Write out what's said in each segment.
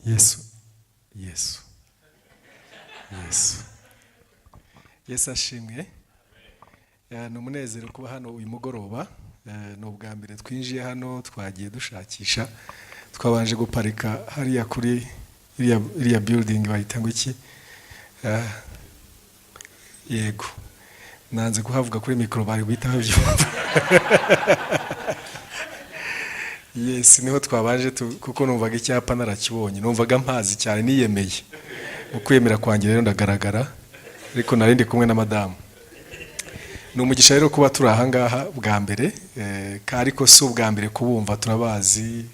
Yesu Yesu Yesu Yesu ashimwe. Ni umunezero kuba hano uyu mugoroba. Ni ubwa mbere twinjiye hano, twagiye dushakisha, twabanje guparika hariya kuri iriya building bayita ngo iki, yego nanze kuhavuga kuri mikoro bari guhitaho byumva. Yes, niho twabanje kuko numvaga icyapa narakibonye, numvaga mpazi cyane, niyemeye ukwemera kwanjye rero ndagaragara, ariko narindi kumwe na madamu. Ni umugisha rero kuba turi aha ngaha bwa mbere, ariko si ubwa mbere kubumva, turabazi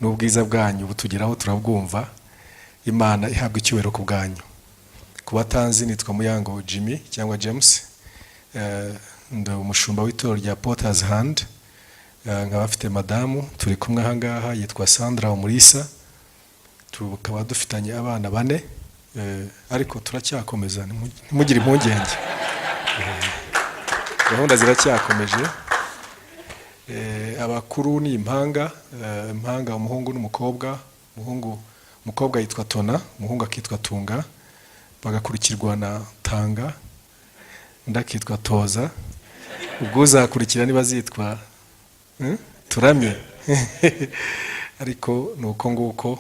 n'ubwiza bwanyu butugeraho turabwumva. Imana ihabwa icyubahiro ku bwanyu. Ku batanzi nitwa Muyango Jimmy cyangwa James, ndi umushumba w'itorero rya Potter's Hand. Nkaba afite madamu turi kumwe aha ngaha yitwa Sandra Umulisa, tukaba dufitanye abana 4, ariko turacyakomeza, ntimugire impungenge, gahunda ziracyakomeje. Abakuru ni impanga umuhungu n'umukobwa. Umukobwa yitwa Tona, umuhungu akitwa Tunga, bagakurikirwa na Tanga, ndakitwa Toza, ubwo uzakurikira niba zitwa Turamye. Ariko nuko nguko,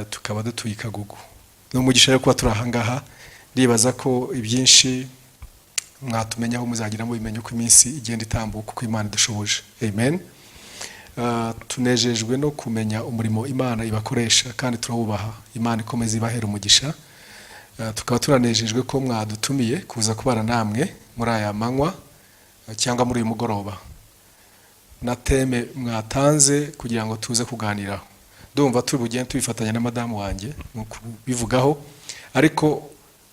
tukaba dutuye i Kagugu. Ni umugisha yo kuba turi aha ngaha. Ndibaza ko ibyinshi mwatumenya aho muzagira mu bimenye uko iminsi igenda itambuka, uko Imana idushoboje. Amen. Tunejejwe no kumenya umurimo Imana ibakoresha, kandi turawubaha. Imana ikomeza ibahera umugisha. Tukaba turanejejwe ko mwadutumiye kuza kubana namwe muri aya manywa cyangwa muri uyu mugoroba, na teme mwatanze kugira ngo tuze kuganiraho. Ndumva turi bugende tubifatanya na madamu wanjye nuko bivugaho, ariko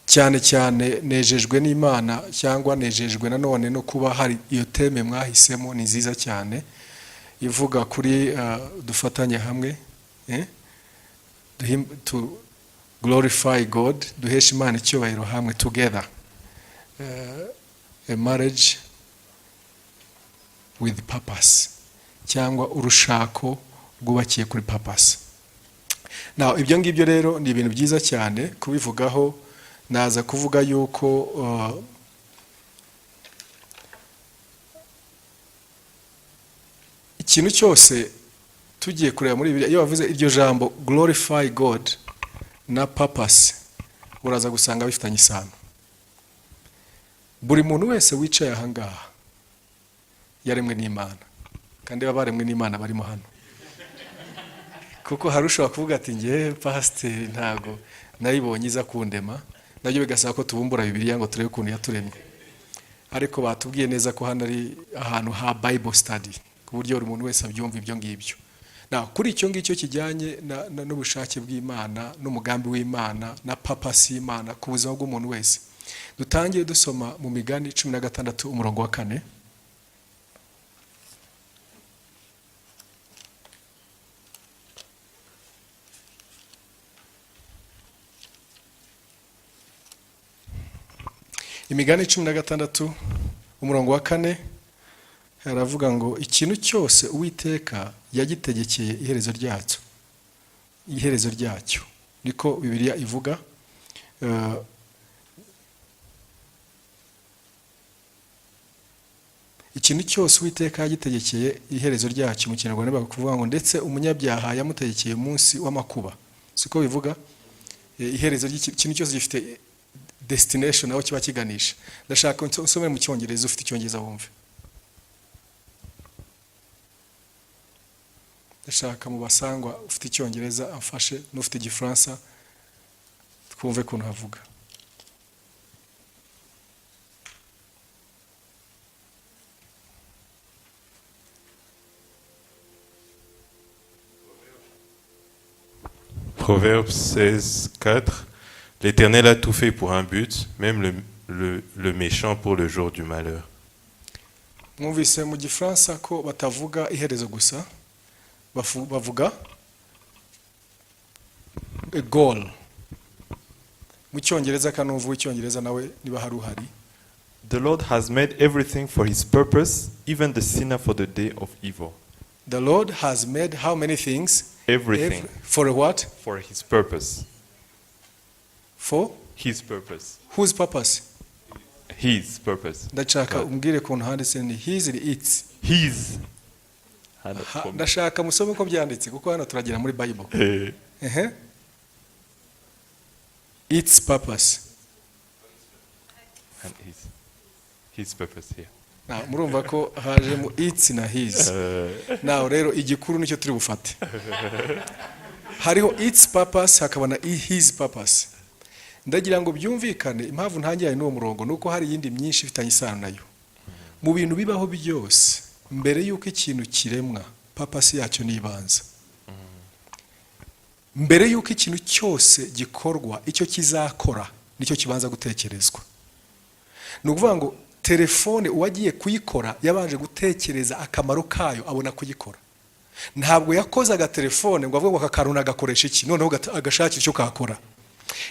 cyane cyane nejejwe n'Imana, cyangwa nejejwe nanone no kuba hari iyo teme mwahisemo. Ni nziza cyane, ivuga kuri dufatanye hamwe, to glorify God, duhesha Imana icyubahiro hamwe, together, a marriage with purpose, cyangwa urushako rwubakiye kuri purpose. Now ibyo ngibyo rero ni ibintu byiza cyane kubivugaho. Naza kuvuga yuko ikintu cyose tugiye kureba muri Bibiliya, iyo bavuze iryo jambo glorify God na purpose, uraza gusanga bifitanye isano. Buri muntu wese wicaye aha ngaha yaremwe n'Imana, kandi baremwe n'Imana barimo hano. Kuko harushaho kuvuga ati ngiye pastor ntago nayibonye iza kundema, nabyo bigasaba ko tubumbura Bibiliya ngo turebe ukuntu yaturemye. Ariko batubwiye neza ko hano ari ahantu ha Bible study, ku buryo buri muntu wese abyumva ibyo ngibyo. Kuri icyo ngicyo kijyanye n'ubushake bw'Imana n'umugambi w'Imana na purpose y'Imana ku buzima bw'umuntu wese, dutangiye dusoma mu Migani 16 umurongo wa 4. Imigani 16 umurongo wa 4 haravuga ngo ikintu cyose Uwiteka yagitegekeye iherezo ryacyo, niko Bibiliya ivuga. Ikintu cyose Uwiteka yagitegekeye iherezo ryacyo, mu Kinyarwanda bakuvuga ngo ndetse umunyabyaha yamutegekeye umunsi w'amakuba. Siko bivuga. Iherezo ry'ikintu cyose gifite destination aho kiba kiganisha. Ndashaka nsomere mu Cyongereza, ufite Icyongereza wumve. Ndashaka mu basangwa ufite Icyongereza afashe, n'ufite Igifaransa twumve kuntu havuga. Proverbe 16:4. L'Éternel a tout fait pour un but, même le méchant pour le jour du malheur. Mwumvise mu Gifaransa ko batavuga iherezo gusa, bavuga a goal. Mu Cyongereza kanumva Icyongereza nawe niba hari uhari. The Lord has made everything for his purpose, even the sinner for the day of evil. The Lord has made how many things? Everything. For a what? For his purpose. For? His purpose. Whose purpose? His purpose. Ndashaka umbwire kuntu handitse ni his and its. His. Ndashaka musome ko byanditse kuko hano turagira muri Bible. Its purpose. And his purpose here. Murumva ko haje mu its na his. Naho rero igikuru nicyo turi bufate. Hariho its purpose hakaba na his purpose. Ndagira ngo byumvikane impamvu ntangiye n'uwo murongo nuko hari yindi myinshi ifitanye isano nayo. Mu bintu bibaho byose mbere yuko ikintu kiremwa purpose yacyo nibanza. Mbere yuko ikintu cyose gikorwa icyo kizakora nicyo kibanza gutekerezwa. Nukuvuga ngo telefone uwagiye kuyikora yabanje gutekereza akamaro kayo abona kuyikora. Ntabwo yakoze agatelefone ngo avuge ngo akakaruna agakoresha iki noneho agashakira icyo kakora.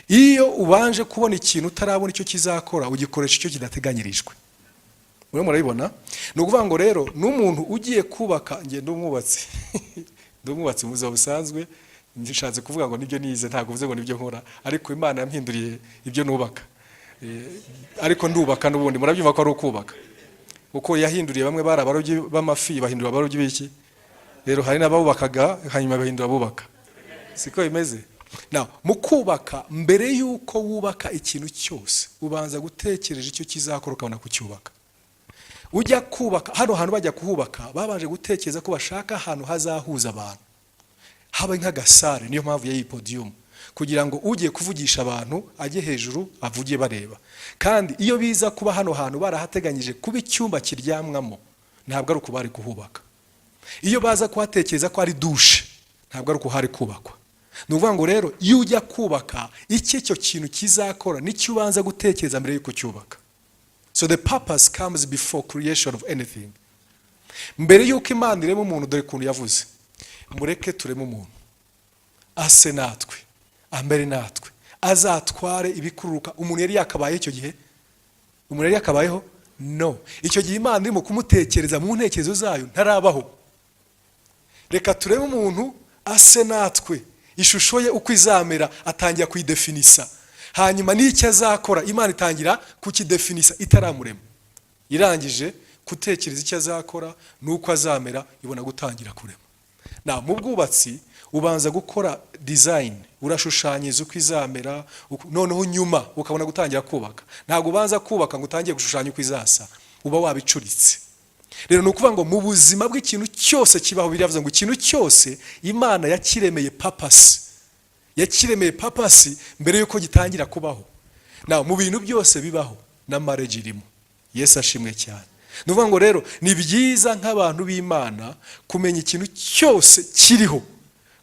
Iyo ubanje kubona ikintu utarabona icyo kizakora ugikoresha icyo kidateganyirijwe. Mwe murabibona? Nukuvuga ngo rero n'umuntu ugiye kubaka ngende umwubatsi. Ndumwubatsi mu buzima busanzwe ndishatse kuvuga ngo nibyo nize ntago uvuze ngo nibyo nkora ariko Imana yampinduriye ibyo nubaka. Ariko ndubaka n'ubundi murabyumva ko ari ukubaka. Uko yahinduriye bamwe bari abarobyi b'amafi bahindura abarobyi b'iki? Rero hari n'abubakaga hanyuma bahindura abubaka. Siko bimeze? Now, mu kubaka mbere yuko wubaka ikintu cyose ubanza gutekereje icyo kizakora ukabona kucyubaka. Ujya kubaka hano hantu bajya kuhubaka babanje gutekereza ko bashaka ahantu hazahuza abantu. Haba nk'agasare niyo mpamvu ya podium kugira ngo ugiye kuvugisha abantu ajye hejuru avugiye bareba. Kandi iyo biza kuba hano hantu barahateganyije kuba icyumba kiryamwamo ntabwo ari uko bari kuhubaka. Iyo baza kuhatekereza ko ari douche ntabwo ari uko hari kubakwa. Nuvuga ngo rero iyo ujya kubaka iki cyo kintu kizakora nicyo ubanza gutekereza mbere yuko cyubaka. So the purpose comes before creation of anything. Mbere yuko Imana irema umuntu dore kuntu yavuze. Mureke tureme umuntu. Ase natwe. Ambere natwe. Azatware ibikururuka. Umuntu yari yakabaye icyo gihe? Umuntu yari yakabayeho? No. Icyo gihe Imana irimo kumutekereza mu ntekerezo zayo ntarabaho. Reka tureme umuntu ase natwe. Ishusho ye uko izamera atangira kuyidefinisa. Hanyuma n'icyo azakora Imana itangira kukidefinisa itaramurema. Irangije gutekereza icyo azakora nuko azamera ibona gutangira kurema. Na mu bwubatsi ubanza gukora design, urashushanyiza uko izamera noneho nyuma ukabona gutangira kubaka. Ntabwo ubanza kubaka ngo utangiye gushushanya uko izasa, uba wabicuritse. Rero nukuvuga ngo mu buzima bw'ikintu cyose kibaho biravuze ngo ikintu cyose Imana yakiremeye purpose. Yakiremeye purpose mbere yuko gitangira kubaho. Na mu bintu byose bibaho na marriage irimo. Yesu ashimwe cyane. Nuvuga ngo rero ni byiza nk'abantu b'Imana kumenya ikintu cyose kiriho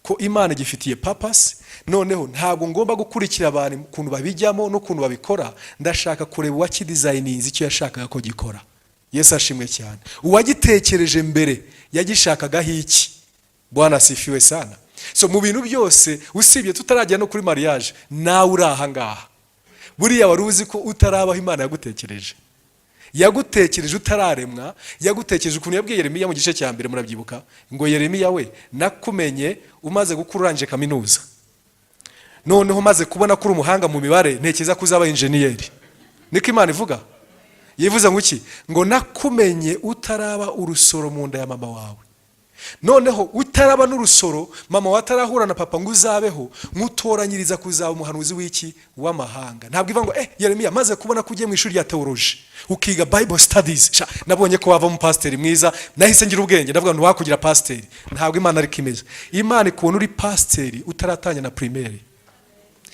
ko Imana gifitiye purpose. Noneho ntabwo ngomba gukurikira abantu kuntu babijyamo no kuntu babikora, ndashaka kureba uwakidesigninze icyo yashakaga ko gikora. Yesu ashimwe cyane. Uwagitekereje mbere yagishakagaho iki? Bwana asifiwe sana. So mu bintu byose usibye tutarajya no kuri mariage nawe uraha ngaha. Buriya wari uzi ko utarabaho Imana yagutekereje. Yagutekereje utararemwa, yagutekereje ukuntu yabwiye Yeremiya mu gice cya mbere murabyibuka ngo Yeremiya we nakumenye umaze gukururanje kaminuza. Noneho maze kubona kuri umuhanga mu mibare ntekeza kuzaba engineer. Niko Imana ivuga? Yivuze ngo iki? Ngo nakumenye utaraba urusoro mu nda ya mama wawe. Noneho utaraba n'urusoro mama watarahura na papa ngo uzabeho mutoranyiriza kuzaba umuhanuzi w'iki w'amahanga. Ntabwo iva ngo Yeremiya maze kubona ko ugiye mu ishuri rya theology ukiga Bible studies nabonye ko wava mu pastor mwiza nahise ngira ubwenge ndavuga ngo wakugira pastor. Ntabwo Imana ari kimeze. Imana ikubona uri pastor utaratanya na primaire.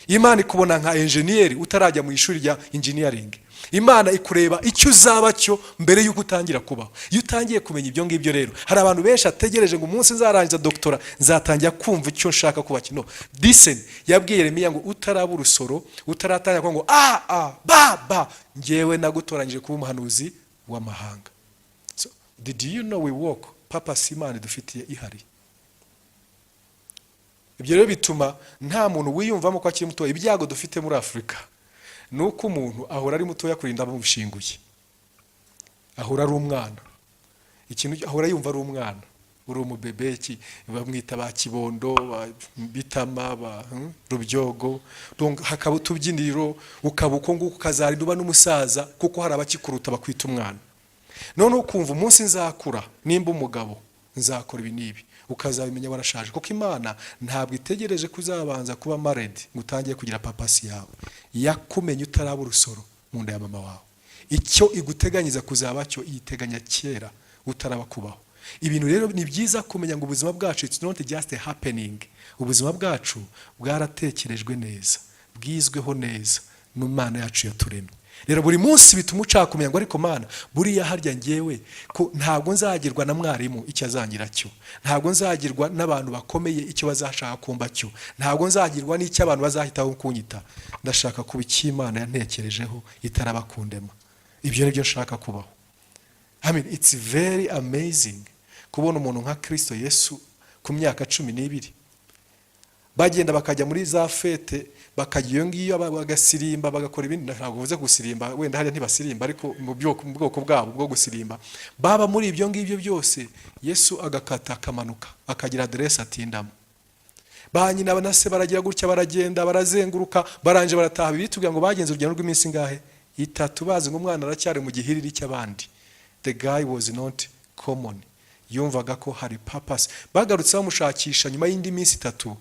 Imana ikubona nka engineer utarajya mu ishuri rya engineering. Imana ikureba icyo uzaba cyo mbere yuko utangira kubaho. Iyo utangiye kumenya ibyo ngibyo rero hari abantu benshi ategereje ngo umunsi nzarangiza doctora nzatangira kumva icyo nshaka kuba kino. Listen, yabwiye Yeremiya ngo utaraba urusoro utaratanya ngo baba ngewe nagutoranyije kuba umuhanuzi w'amahanga. So did you know we walk purpose Imana dufitiye ihari? Ibyo rero bituma nta muntu wiyumvamo ko akiri muto. Ibyago dufite muri Afrika nuko umuntu ahora ari muto yakurinda bubishinguye. Ahora ari umwana. Ikintu ahora yumva ari umwana. uri umubebeki bamwita ba Kibondo, ba Bitama, ba Rubyogo, hakaba utubyiniro, ukaba uko nguko ukazarinda uba n'umusaza kuko hari abakikuruta bakwita umwana. None ukumva umunsi nzakura nimba umugabo nzakora ibi nibi, ukazabimenya warashaje, kuko Imana ntabwo itegereje kuzabanza kuba married ngo utangiye kugira papasi yawe. Yakumenye utaraba urusoro mu nda ya mama wawe. Icyo iguteganyiza kuzaba cyo iyiteganya kera utaraba kubaho. Ibintu rero ni byiza kumenya ngo ubuzima bwacu it's not just a happening. Ubuzima bwacu bwaratekerejwe neza, bwizweho neza n'Imana yacu yaturemye. Rero buri munsi bituma ushaka kumenya ngo ariko Mana buriya harya ngewe ko ntabwo nzagirwa na mwarimu icyo azangira cyo, ntabwo nzagirwa n'abantu bakomeye icyo bazashaka kumba cyo, ntabwo nzagirwa n'icyo abantu bazahitaho kunyita. Ndashaka kuba icyo Imana yantekerejeho itarabakundema. Ibyo nibyo nshaka kubaho. I mean, it's very amazing kubona umuntu nka Kristo Yesu ku myaka 12 bagenda bakajya muri za fete, bakajya iyo ngiyo bagasirimba, bagakora ibindi. Ntabwo uvuze gusirimba, wenda hariya ntibasirimba, ariko mu bwoko bwabo bwo gusirimba baba muri ibyo ngibyo byose. Yesu agakata akamanuka akagira adresse atindamo. Banyina banase baragira gutya, baragenda barazenguruka, baranje barataha. Bitubwira ngo bagenze urugendo rw'iminsi ngahe 3, bazi ngo umwana aracyari mu gihiriri cy'abandi. The guy was not common. Yumvaga ko hari purpose. Bagarutse bamushakisha nyuma y'indi minsi 3,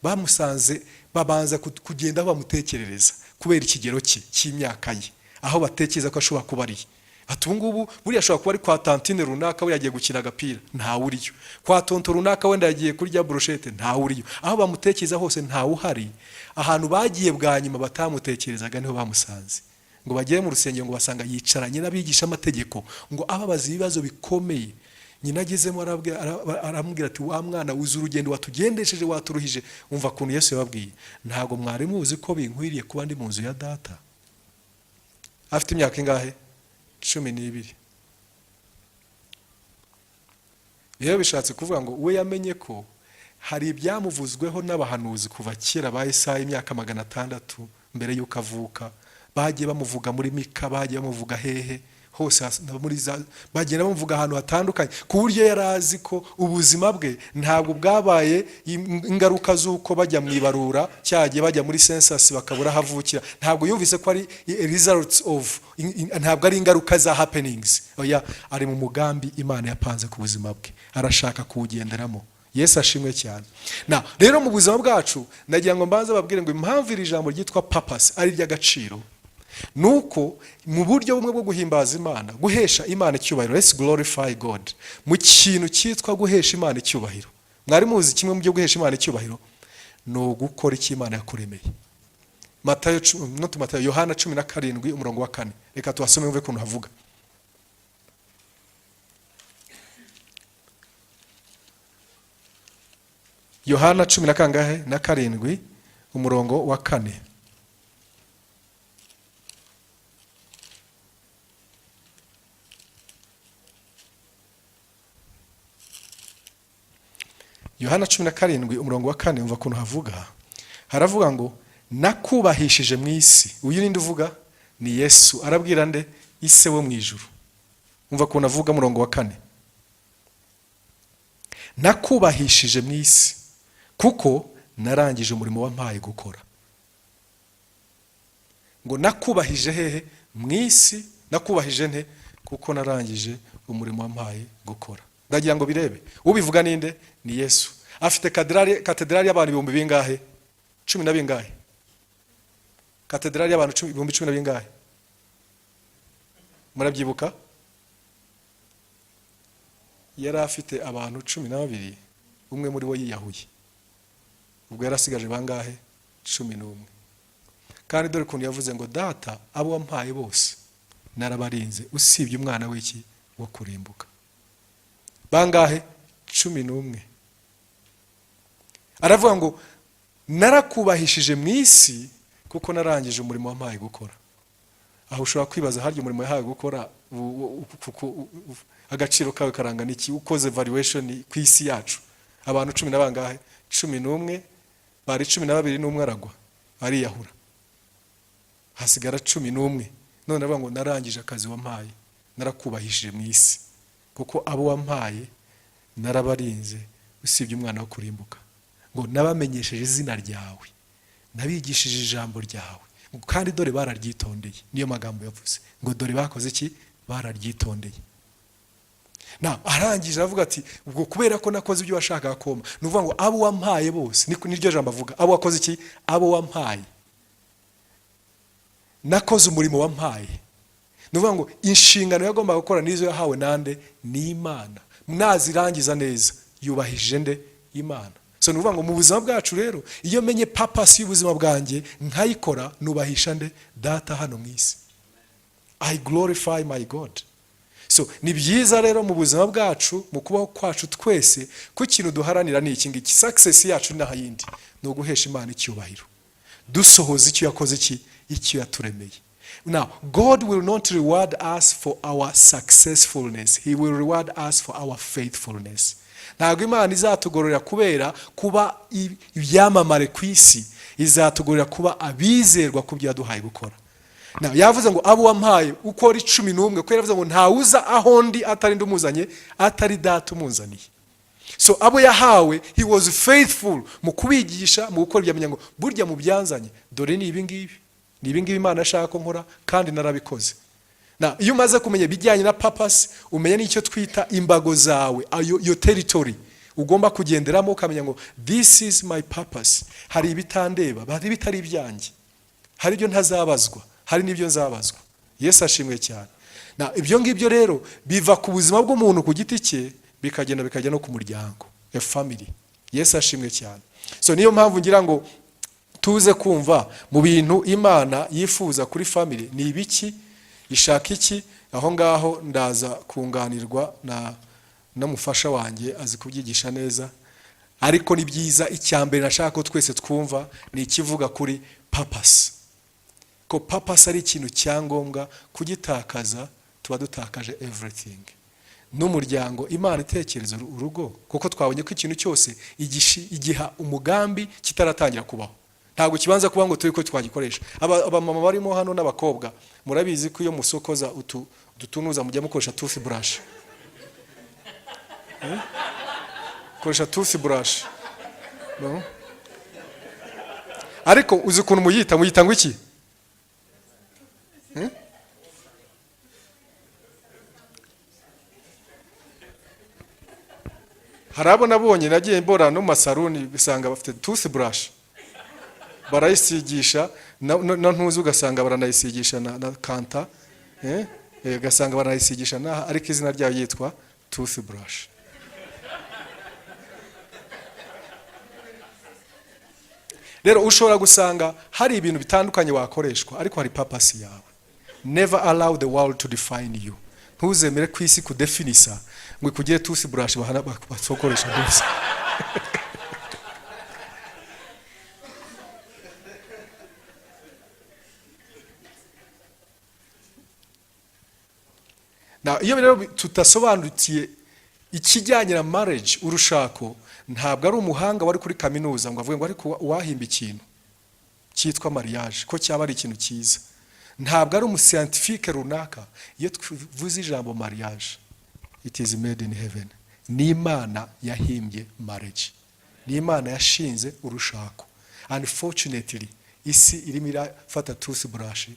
bamusanze babanza kugenda bamutekerereza kubera ikigero cye cy'imyaka ye, aho batekereza ko ashobora kuba ari. Atungubu buriya ashobora kuba ari kwa tantine runaka, we yagiye gukina agapira ntawe uriyo, kwa tonto runaka wenda yagiye kurya brochette ntawe uriyo. Aho bamutekereza hose ntawe uhari. Ahantu bagiye bwa nyuma batamutekerezaga niho bamusanze. Ngo bagiye mu rusengero ngo basanga yicaranye n'abigisha amategeko, ngo ababaza ibibazo bikomeye. Nyina agezemo aramubwira ati wa mwana uzi urugendo watugendesheje waturuhije. Umva kuntu Yesu yababwiye, ntago mwari muzi ko binkwiriye kuba ndi mu nzu ya data. Afite imyaka ingahe? 12. Rero bishatse kuvuga ngo we yamenye ko hari ibyamuvuzweho n'abahanuzi kuva kera ba Yesaya imyaka 600 mbere y'uko avuka. Bagiye bamuvuga muri Mika, bagiye bamuvuga hehe hose muri bagenda bamuvuga ahantu hatandukanye, ku buryo yarazi ko ubuzima bwe ntabwo bwabaye ingaruka z'uko bajya mu ibarura cyagiye bajya muri census bakabura havukira. Ntabwo yumvise ko ari results of, ntabwo ari ingaruka za happenings. Oya, ari mu mugambi Imana yapanze ku buzima bwe, arashaka kuwugenderamo. Yesu ashimwe cyane. Na rero mu buzima bwacu nagira ngo mbanze babwire ngo impamvu iri jambo ryitwa purpose ari ry'agaciro nuko mu buryo bumwe bwo guhimbaza Imana, guhesha Imana icyubahiro. Let's glorify God. Mu kintu cyitwa guhesha Imana icyubahiro, mwari muzi kimwe mu byo guhesha Imana icyubahiro no gukora icyo Imana yakuremeye. Yohana 17:4. Reka tuhasome mve kuntu havuga. Yohana 17:4. Yohana 17:4 umva kuntu havuga. Haravuga ngo nakubahishije mu isi. Uyu ninde uvuga? Ni Yesu. Arabwira nde? Ise wo mu ijuru. Umva kuntu avuga 4. Nakubahishije mu isi kuko narangije umurimo wampaye gukora. Ngo nakubahije hehe? Mu isi. Nakubahije nte? Kuko narangije umurimo wampaye gukora. Ndagira ngo birebe. Ubivuga ninde? Ni Yesu. Afite katedrali y'abantu 1000 bingahe? 10 na bingahe? Katedrali y'abantu 1010 na bingahe? Murabyibuka? Yari afite abantu 12, umwe muri bo yiyahuye. Ubwo yarasigaje bangahe? 11. Kandi dore kuntu yavuze ngo data abo wampaye bose narabarinze usibye umwana w'iki wo kurimbuka. Bangahe? 11. Aravuga ngo narakubahishije mu isi kuko narangije umurimo wampaye gukora. Aho ushobora kwibaza harya umurimo yahaye gukora agaciro kawe karangana iki? Ukoze valuation ku isi yacu abantu 10 na bangahe? 11. Bari 12 n'umwe aragwa ariyahura, hasigara 11. None aravuga ngo narangije akazi wampaye, narakubahishije mu isi kuko abo wampaye narabarinze usibye umwana wo kurimbuka, ngo nabamenyesheje izina ryawe, nabigishije ijambo ryawe, kandi dore bararyitondeye. Niyo magambo yavuze ngo dore bakoze iki, bararyitondeye. Arangije aravuga ati ubwo kubera ko nakoze ibyo washakaga koma, ni ukuvuga ngo abo wampaye bose, niryo jambo avuga, abo wakoze iki, abo wampaye, nakoze umurimo wampaye. Ni ukuvuga ngo inshingano yagombaga gukora nizo yahawe nande, ni Imana. Nazirangiza neza yubahije nde, Imana. So ni ukuvuga ngo mu buzima bwacu rero, iyo menye purpose y'ubuzima bwanjye nkayikora, nubahisha nde, Data hano mu isi. I glorify my God. So ni byiza rero mu buzima bwacu, mu kubaho kwacu twese, ko ikintu duharanira ni iki ngiki, success yacu nta yindi, ni uguhesha Imana icyubahiro, dusohoza icyo yakoze iki, icyo yaturemeye. Now, God will not reward us for our successfulness. He will reward us for our faithfulness. Ntabwo Imana izatugororera kubera kuba ibyamamare ku isi, izatugororera kuba abizerwa ku byo yaduhaye gukora. Now, yavuze ngo abo wampaye ukora 11, ko yavuze ngo ntawuza aho ndi atari ndumuzanye, atari Data umunzaniye. So abo yahawe, he was faithful mu kubigisha, mu gukora ibyamenya ngo burya mu byanzanye, dore ni ibi ngibi. Ni ibi ngibi Imana ashaka ko nkora, kandi narabikoze. Iyo umaze kumenya bijyanye na purpose, umenya n'icyo twita imbago zawe, your territory ugomba kugenderamo, ukamenya ngo this is my purpose. Hari ibitandeba, hari bitari ibyanjye, hari ibyo ntazabazwa, hari n'ibyo nzabazwa. Yesu ashimwe cyane. Ibyo ngibyo rero biva ku buzima bw'umuntu ku giti cye, bikagenda no ku muryango, a family. Yesu ashimwe cyane. So niyo mpamvu ngira ngo tuze kumva mu bintu Imana yifuza kuri family ni ibiki, ishaka iki. Aho ngaho ndaza kunganirwa na mufasha wanjye azi kubyigisha neza, ariko ni byiza. Icyambere nashaka ko twese twumva ni ikivuga kuri purpose, ko purpose ari ikintu cyangombwa, kugitakaza tuba dutakaje everything. N'umuryango Imana itekereza urugo, kuko twabonye ko ikintu cyose igiha umugambi kitaratangira kubaho. Ntabwo kibanza kuba ngo turi ko twagikoresha. Abamama barimo hano n'abakobwa, murabizi ko iyo musokoza utunuza mujya mukoresha toothbrush. Koresha toothbrush. No? Ariko uzi ukuntu muyita ngo iki? Harabo nabonye nagiye mbora no masaruni bisanga bafite toothbrush, barayisigisha na ntuzi, ugasanga baranayisigisha na kanta, ugasanga baranayisigisha na, ariko izina ryayo yitwa toothbrush. Rero ushobora gusanga hari ibintu bitandukanye wakoreshwa, ariko hari purpose yawe. Never allow the world to define you. Ntuzemere ku isi kudefinisa ngo kugire toothbrush basokoresha neza. Iyo rero tutasobanutiye ikijyanye na marriage, urushako, ntabwo ari umuhanga wari kuri kaminuza ngo avuge ngo ariko wahimba ikintu cyitwa mariage ko cyaba ari ikintu cyiza. Ntabwo ari umuscientifique runaka. Iyo tuvuze ijambo mariage, it is made in heaven. Ni Imana yahimbye marriage, ni Imana yashinze urushako. Unfortunately isi irimo irafata toothbrush.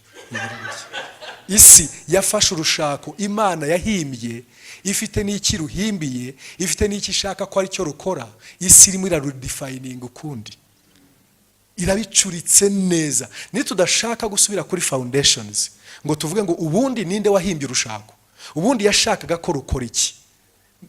Isi yafashe urushako Imana yahimbye, ifite n'iki ruhimbiye, ifite n'iki ishaka ko ari cyo rukora. Isi irimo irarudefining ukundi, irabicuritse neza. Ni tudashaka gusubira kuri foundations ngo tuvuge ngo ubundi ninde wahimbye urushako, ubundi yashakaga ko rukora iki,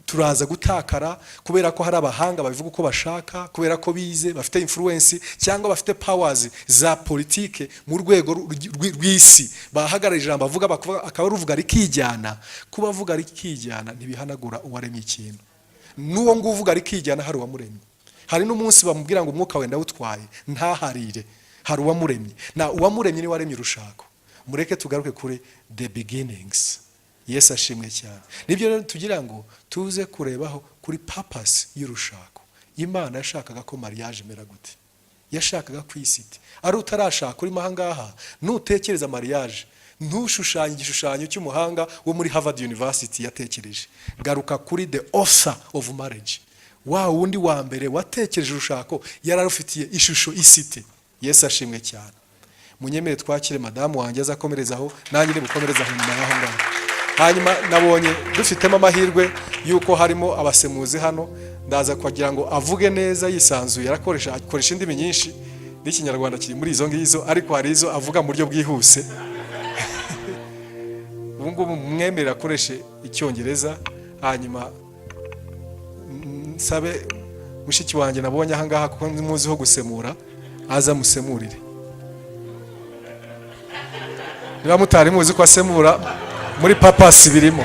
turaza gutakara kubera ko hari abahanga babivuga uko bashaka, kubera ko bize, bafite influence cyangwa bafite powers za politike mu rwego rw'isi, bahagarara ijambo bavuga akaba ruvuga rikijyana. Kuba avuga rikijyana ntibihanagura uwaremye ikintu. Nuwo nguvuga rikijyana hari uwamuremye. Hari n'umunsi bamubwira ngo umwuka wenda utwaye ntaharire, hari uwamuremye. Uwamuremye ni waremye urushako. Mureke tugaruke kuri the beginnings. Yesu ashimwe cyane. Nibyo rero tugira ngo tuze kurebaho kuri purpose y'urushako. Imana yashakaga ko mariage imera gute, yashakaga ku isi iti. Ari utarashaka uri mahangaha nutekereza mariage, ntushushanye igishushanyo cy'umuhanga wo muri Harvard University yatekereje, garuka kuri the author of marriage, wa wundi wa mbere watekereje urushako yararufitiye ishusho isite. Yesu ashimwe cyane. Munyemere twakire madamu wanjye azakomerezaho, nanjye nibukomerezaho nyuma y'aho ngaho. Hanyuma nabonye dufitemo amahirwe yuko harimo abasemuzi hano, ndaza kugira ngo avuge neza yisanzuye, akoresha indimi nyinshi n'ikinyarwanda kiri muri izo ngizo, ariko hari izo avuga mu buryo bwihuse. Ubu ngubu mwemerera akoreshe icyongereza, hanyuma nsabe mushiki wanjye nabonye aha ngaha kuko muziho gusemura, aza musemurire. Niba mutari muzi ko asemura muri papasi birimo.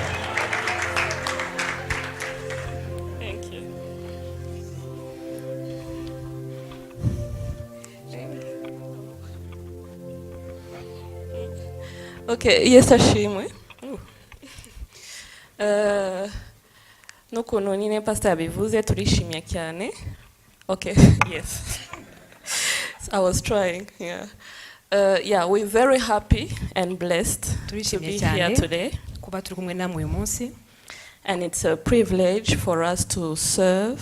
Okay, Yesu ashimwe. Nukuntu nyine pastor yabivuze turishimye cyane. Okay, yes. So I was trying, yeah. Yeah, we're very happy and blessed to be here today. Kuba turi kumwe namwe uyu munsi. And it's a privilege for us to serve.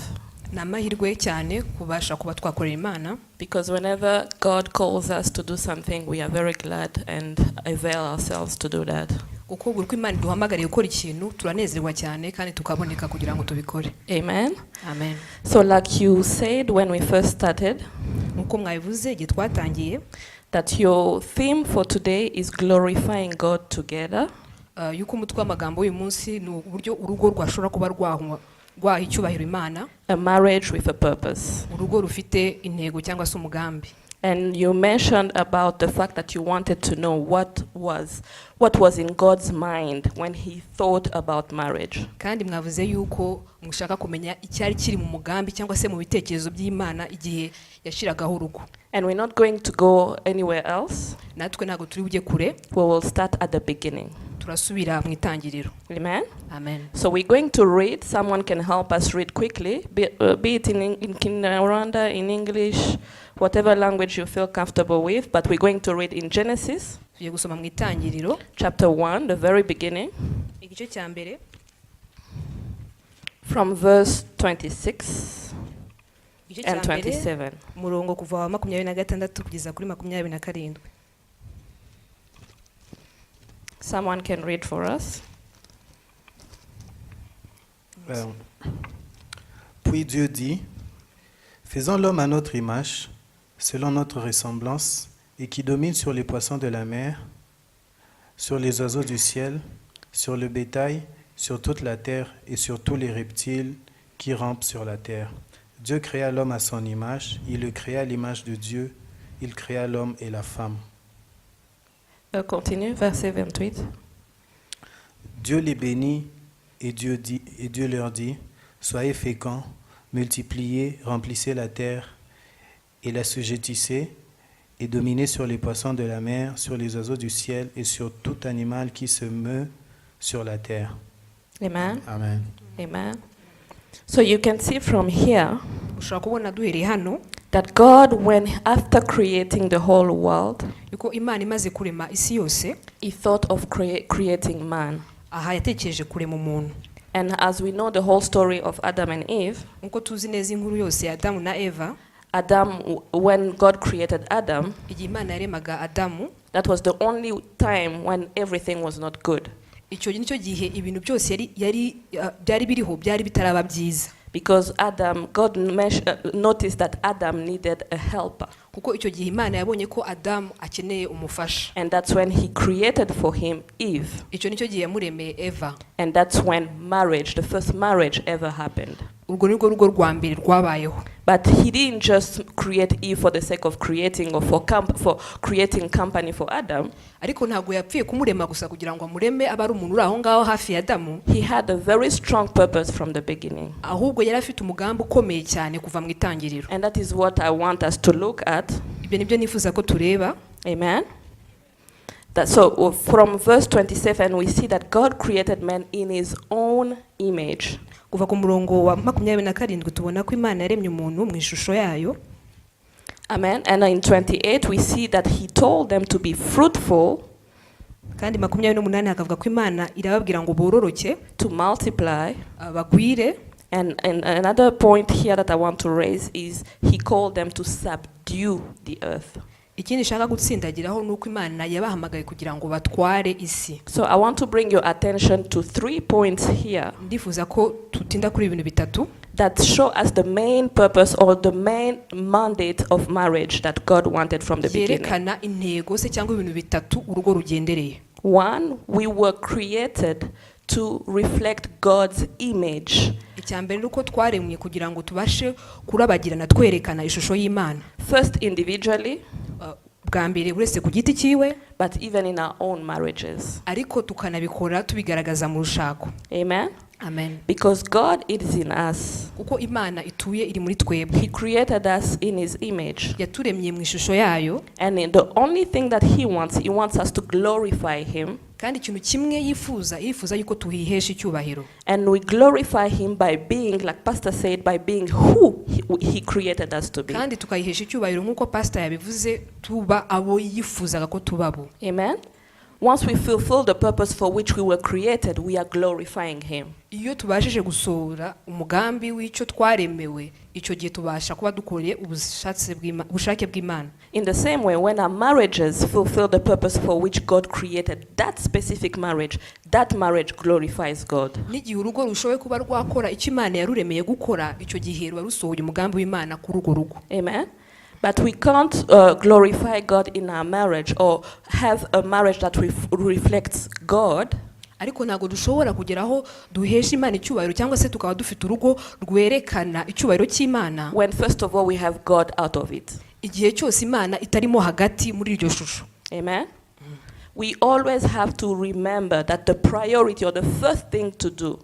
Namahirwe cyane kubasha kuba twakorera Imana, because whenever God calls us to do something, we are very glad and avail ourselves to do that. Kuko buri Imana duhamagariye gukora ikintu turanezerwa cyane kandi tukaboneka kugira ngo tubikore. Amen. Amen. So like you said when we first started, nuko mwabivuze igihe twatangiye, that your theme for today is glorifying God together. Yuko umutwe w'amagambo uyu munsi ni uburyo urugo rwashobora kuba rwaha icyubahiro Imana. A marriage with a purpose. Urugo rufite intego cyangwa se umugambi. And you mentioned about the fact that you wanted to know what was in God's mind when he thought about marriage. Kandi mwavuze yuko mushaka kumenya icyari kiri mu mugambi cyangwa se mu bitekerezo by'Imana igihe yashiragaho urugo. And we're not going to go anywhere else. Natwe ntago turi bujye kure. We will start at the beginning. Turasubira mu itangiriro. Amen. Amen. So we're going to read. Someone can help us read quickly, be it in Kinyarwanda, in English, whatever language you feel comfortable with, but we're going to read in Genesis chapter 1, the very beginning, from verse 26 and 27. Someone can read for us. Puis Dieu dit, faisons l'homme à notre image, selon notre ressemblance, et qui domine sur les poissons de la mer, sur les oiseaux du ciel, sur le bétail, sur toute la terre et sur tous les reptiles qui rampent sur la terre. Dieu créa l'homme à son image, il le créa à l'image de Dieu, il créa l'homme et la femme. Continue, verset 28. Dieu les bénit et Dieu leur dit, soyez féconds, multipliez, remplissez la terre et l'assujettissez et dominez sur les poissons de la mer, sur les oiseaux du ciel et sur tout animal qui se meut sur la terre. Amen. Amen. Amen. So you can see from here that God, when after creating the whole world, he thought of creating man. And as we know the whole story of Adam and Eve, Adam, when God created Adam, that was the only time when everything was not good. Because Adam, God noticed that Adam needed a helper. And that's when he created for him Eve. And that's when marriage, the first marriage ever happened. But he didn't just create Eve for the sake of creating or for creating company for Adam. He had a very strong purpose from the beginning. And that is what I want us to look at. Amen. So from verse 27 we see that God created man in his own image. Amen. And in 28 we see that he told them to be fruitful kandi 28 hakavuga ko Imana irababwira ngo bororoke, to multiply. bagwire. And another point here that I want to raise is he called them to subdue the earth. Ikindi shaka gutsindagiraho nuko Imana yabahamagaye kugira ngo batware isi. So I want to bring your attention to 3 points here Ndifuza ko tutinda kuri ibintu bitatu that show us the main purpose or the main mandate of marriage that God wanted from the beginning. yerekana intego se cyangwa ibintu bitatu urugo rugendereye. One, we were created to reflect God's image. Icyambere nuko twaremwe kugira ngo tubashe kurabagirana twerekana ishusho y'Imana. First individually, Bwa mbere uretse ku giti cyiwe, but even in our own marriages. ariko tukanabikora tubigaragaza mu rushako. Amen? Amen. Because God is in us. Kuko Imana ituye iri muri twebwe. He created us in his image. Yaturemye mu ishusho yayo, And the only thing that he wants us to glorify him. kandi ikintu kimwe yifuza yuko tuhihesha icyubahiro. And we glorify him by being, like Pastor said, by being who he created us to be. Kandi tukayihesha icyubahiro nk'uko pastor yabivuze, tuba abo yifuzaga ko tubabo. Amen? Once we fulfill the purpose for which we were created, we are glorifying him. Iyo tubashije gusohora umugambi w'icyo twaremewe, icyo gihe tubasha kuba dukoreye ubushake bw'Imana. In the same way, when our marriages fulfill the purpose for which God created that specific marriage, that marriage glorifies God. N'igihe urugo rushoboye kuba rwakora icyo Imana yaruremeye gukora, icyo gihe ruba rusohoye umugambi w'Imana kuri urwo rugo. Amen? But we can't glorify God in our marriage or have a marriage that reflects God. Ariko ntago dushobora kugeraho duhesha Imana icyubahiro cyangwa se tukaba dufite urugo rwerekana icyubahiro cy'Imana, When first of all we have God out of it. igihe cyose Imana itarimo hagati muri iryo shusho. Amen? We always have to remember that the priority or the first thing to do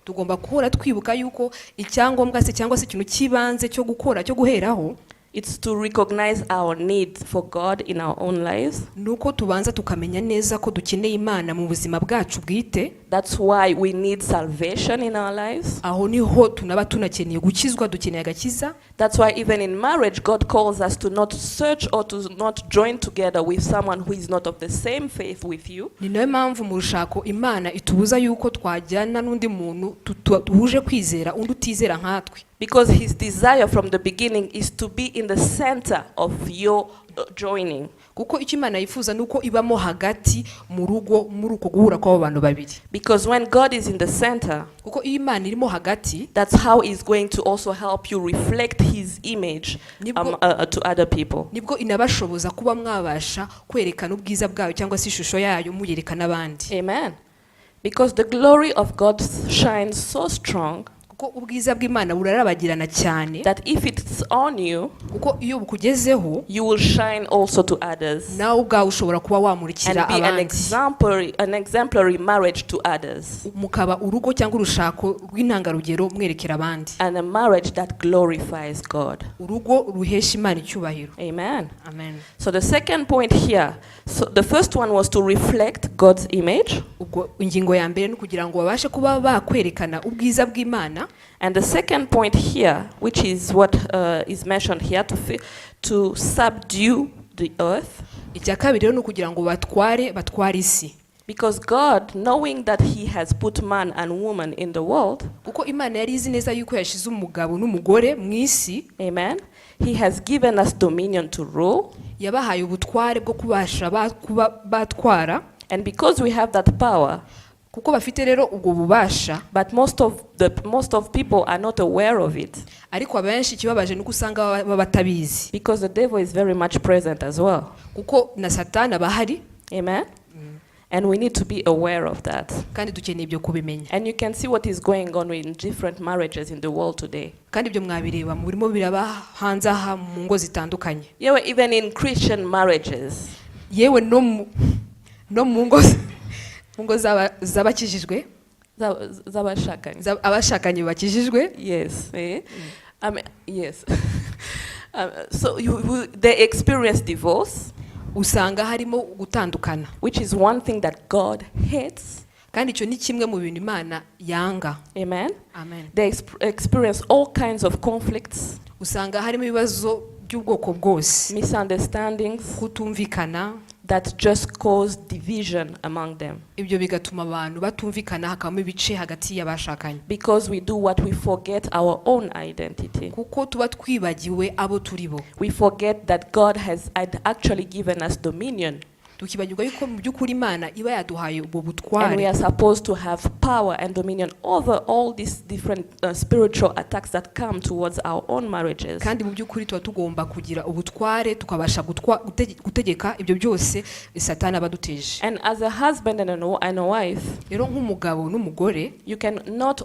Tugomba guhora twibuka yuko icyangombwa se cyangwa se ikintu kibanze cyo gukora cyo guheraho, it's to recognize our need for God in our own lives. nuko tubanza tukamenya neza ko dukeneye Imana mu buzima bwacu bwite. That's why we need salvation in our lives. Aho niho tunaba tunakeneye gukizwa, dukeneye agakiza. That's why even in marriage, God calls us to not search or to not join together with someone who is not of the same faith with you. Ni nayo mpamvu mu rushako Imana itubuza yuko twajyana n'undi muntu tuhuje kwizera undi utizera nkatwe. Because his desire from the beginning is to be in the center of your joining. Kuko icyo Imana yifuza nuko ibamo hagati mu rugo, muri uko guhura kw'abo bantu babiri. Because when God is in the center, Kuko iyo Imana irimo hagati, that's how he's going to also help you reflect his image to other people. nibwo inabashoboza kuba mwabasha kwerekana ubwiza bwayo cyangwa se ishusho yayo muyerekana abandi. Amen. Because the glory of God shines so strong Kuko ubwiza bw'Imana burarabagirana cyane, that if it's on you, kuko iyo bukugezeho you will shine also to others nawe ubwawe ushobora kuba wamurikira and be an abandi, exemplary marriage to others, mukaba urugo cyangwa urushako rw'intangarugero mwerekera abandi, and a marriage that glorifies God. urugo ruhesha Imana icyubahiro. Amen. Amen. So the second point here, so the first one was to reflect God's image, Ubwo ingingo ya mbere ni kugira ngo babashe kuba bakwerekana ubwiza bw'Imana, and the second point here, which is what is mentioned here, to subdue the earth. icya kabiri rero ni ukugira ngo batware isi. Because God, knowing that he has put man and woman in the world, Kuko Imana yari izi neza yuko yashize umugabo n'umugore mu isi, amen, he has given us dominion to rule. yabahaye ubutware bwo kubasha kuba batwara, And because we have that power, kuko bafite rero ubwo bubasha, but most of people are not aware of it, ariko abenshi ikibabaje nuko usanga baba batabizi, because the devil is very much present as well. kuko na Satani abahari, Amen. And we need to be aware of that. kandi dukeneye ibyo kubimenya. And you can see what is going on in different marriages in the world today. Kandi ibyo mwabireba mu birimo biraba hanze aha mu ngo zitandukanye, Yeah, even in Christian marriages. yewe no mu ngo z'abakijijwe, abashakanye bakijijwe. Yes. Yes. So they experience divorce, usanga harimo gutandukana, which is one thing that God hates. kandi icyo ni kimwe mu bintu Imana yanga. Amen. Amen. They experience all kinds of conflicts, Usanga harimo ibibazo by'ubwoko bwose, misunderstandings, kutumvikana, that just cause division among them. ibyo bigatuma abantu batumvikana hakabamo ibice hagati y'abashakanye Because we do what, we forget our own identity. kuko tuba twibagiwe abo turi bo We forget that God has actually given us dominion, tukibagirwa yuko mu by'ukuri Imana iba yaduhaye ubwo and we butware are supposed to have power and dominion over all these different spiritual attacks that come towards our own marriages. kandi mu by'ukuri tuba tugomba kugira ubutware tukabasha gutegeka ibyo byose Satani abaduteje. And as a husband and a wife, Rero nk'umugabo n'umugore you cannot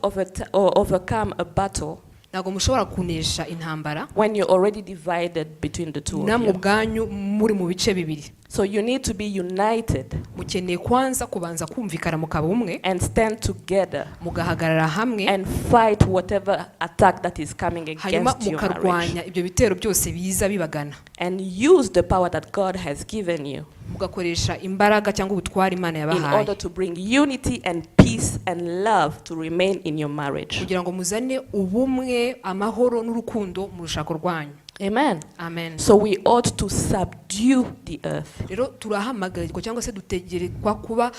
overcome a battle ntabwo mushobora kunesha intambara when you're already divided between the two of namwe you. ubwanyu muri mu bice bibiri. So you need to be united Mukeneye kwanza kubanza kumvikana mukaba umwe and stand together mugahagarara hamwe and fight whatever attack that is coming hanyuma against your marriage, mukarwanya ibyo bitero byose biza bibagana and use the power that God has given you mugakoresha imbaraga cyangwa ubutware Imana in yabahaye order to bring unity and peace and love to remain in your marriage. kugira ngo muzane ubumwe amahoro n'urukundo mu rushako rwanyu. Amen. Amen. So we ought to subdue the earth Rero turahamagarirwa cyangwa se dutegerekwa kuba